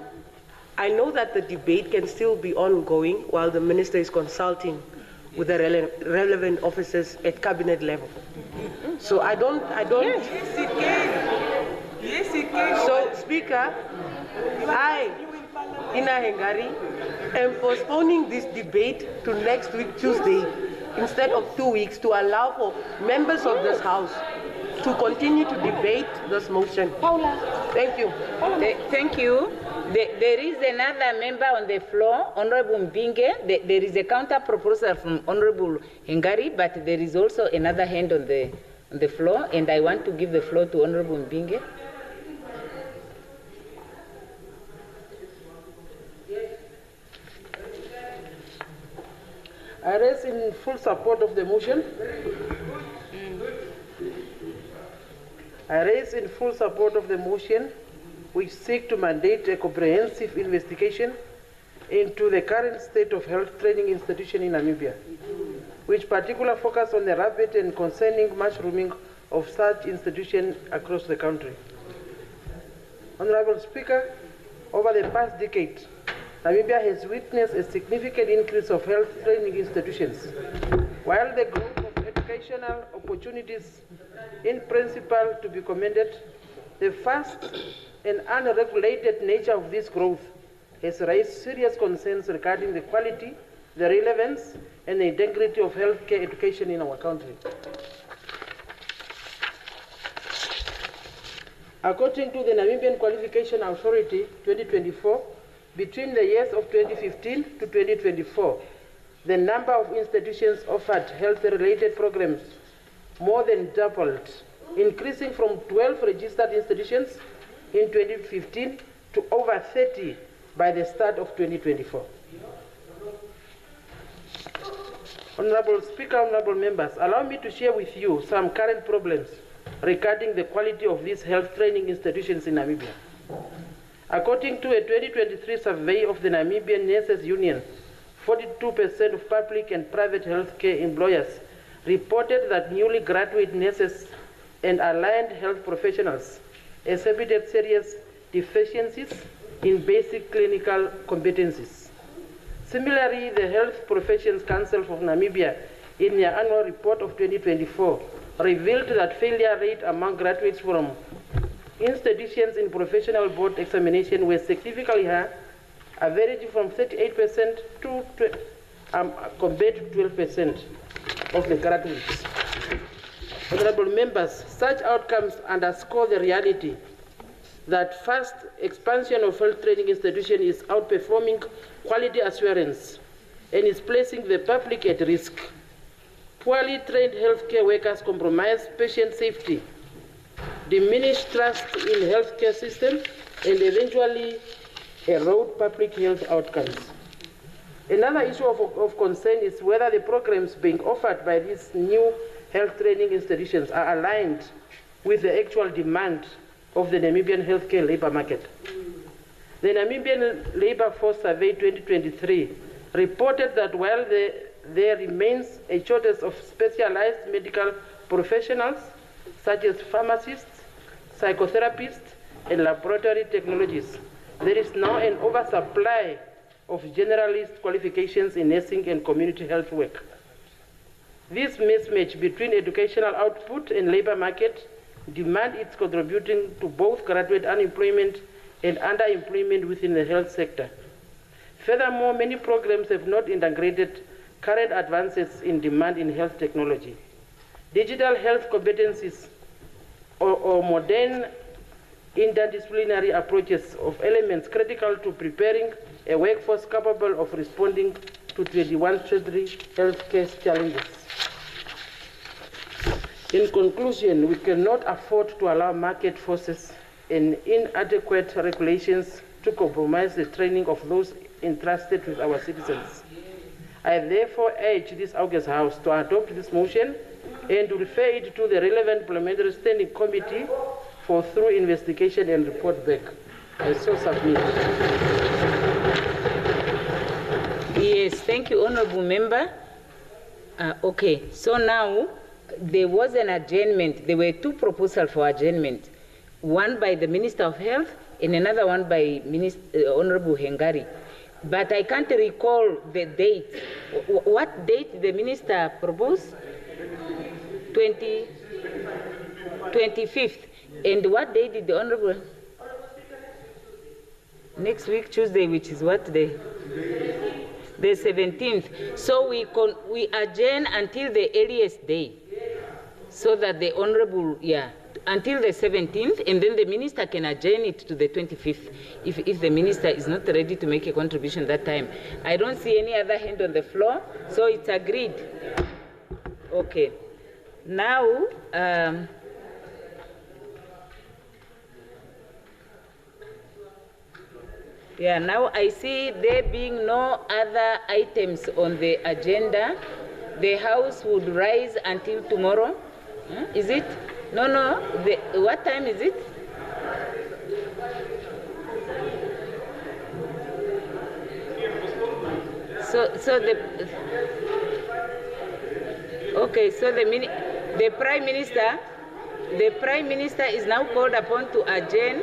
I know that the debate can still be ongoing while the minister is consulting with the relevant officers at cabinet level. So I don't. Yes, it can. Yes, it can. So, Speaker, I, Ina Hengari, am postponing this debate to next week, Tuesday, instead of 2 weeks, to allow for members of this House to continue to debate this motion. Paula. Thank you. Thank you. There is another member on the floor, Honourable Mbinge. There is a counter proposal from Honourable Hengari, but there is also another hand on the floor, and I want to give the floor to Honourable Mbinge. I raise in full support of the motion. I raise in full support of the motion which seek to mandate a comprehensive investigation into the current state of health training institution in Namibia, which particular focus on the rapid and concerning mushrooming of such institutions across the country. Honourable Speaker, over the past decade, Namibia has witnessed a significant increase of health training institutions. While the growth of educational opportunities in principle to be commended, the fast and unregulated nature of this growth has raised serious concerns regarding the quality, the relevance, and the integrity of healthcare education in our country. According to the Namibian Qualification Authority 2024, between the years of 2015 to 2024, the number of institutions offered health-related programs more than doubled, increasing from 12 registered institutions in 2015 to over 30 by the start of 2024. Honourable Speaker, honourable members, allow me to share with you some current problems regarding the quality of these health training institutions in Namibia. According to a 2023 survey of the Namibian Nurses Union, 42% of public and private healthcare employers reported that newly graduate nurses and allied health professionals exhibited serious deficiencies in basic clinical competencies. Similarly, the Health Professions Council of Namibia, in their annual report of 2024, revealed that failure rate among graduates from institutions in professional board examination were significantly high averaging from 38% compared to 12% of the graduates. Honorable members, such outcomes underscore the reality that fast expansion of health training institutions is outperforming quality assurance and is placing the public at risk. Poorly trained healthcare workers compromise patient safety, diminish trust in healthcare system, and eventually erode public health outcomes. Another issue of concern is whether the programs being offered by these new health training institutions are aligned with the actual demand of the Namibian healthcare labor market. The Namibian Labor Force Survey 2023 reported that while there remains a shortage of specialized medical professionals such as pharmacists, psychotherapists, and laboratory technologists, there is now an oversupply of generalist qualifications in nursing and community health work. This mismatch between educational output and labor market demand is contributing to both graduate unemployment and underemployment within the health sector. Furthermore, many programs have not integrated current advances in demand in health technology. Digital health competencies or modern interdisciplinary approaches of elements critical to preparing a workforce capable of responding to 21st century healthcare challenges. In conclusion, we cannot afford to allow market forces and inadequate regulations to compromise the training of those entrusted with our citizens. I therefore urge this August House to adopt this motion and to refer it to the relevant parliamentary standing committee for thorough investigation and report back. I so submit. Yes, thank you, Honorable Member. Okay, so now there was an adjournment. There were two proposals for adjournment, one by the Minister of Health and another one by Honorable Hengari. But I can't recall the date. What date the Minister proposed? 25th. And what date did the Honorable? Next week, Tuesday, which is what day? The 17th. So we adjourn until the earliest day, so that the Honorable, until the 17th, and then the Minister can adjourn it to the 25th if the Minister is not ready to make a contribution that time. I don't see any other hand on the floor, so it's agreed. Okay. Now, now I see there being no other items on the agenda. The House would rise until tomorrow. Is it? No. What time is it? So the Prime Minister is now called upon to adjourn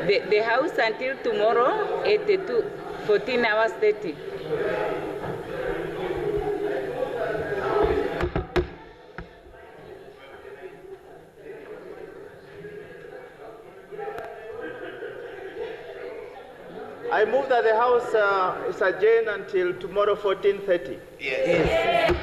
the House until tomorrow at 14 hours 30. I move that the House is adjourned until tomorrow 14:30. Yes.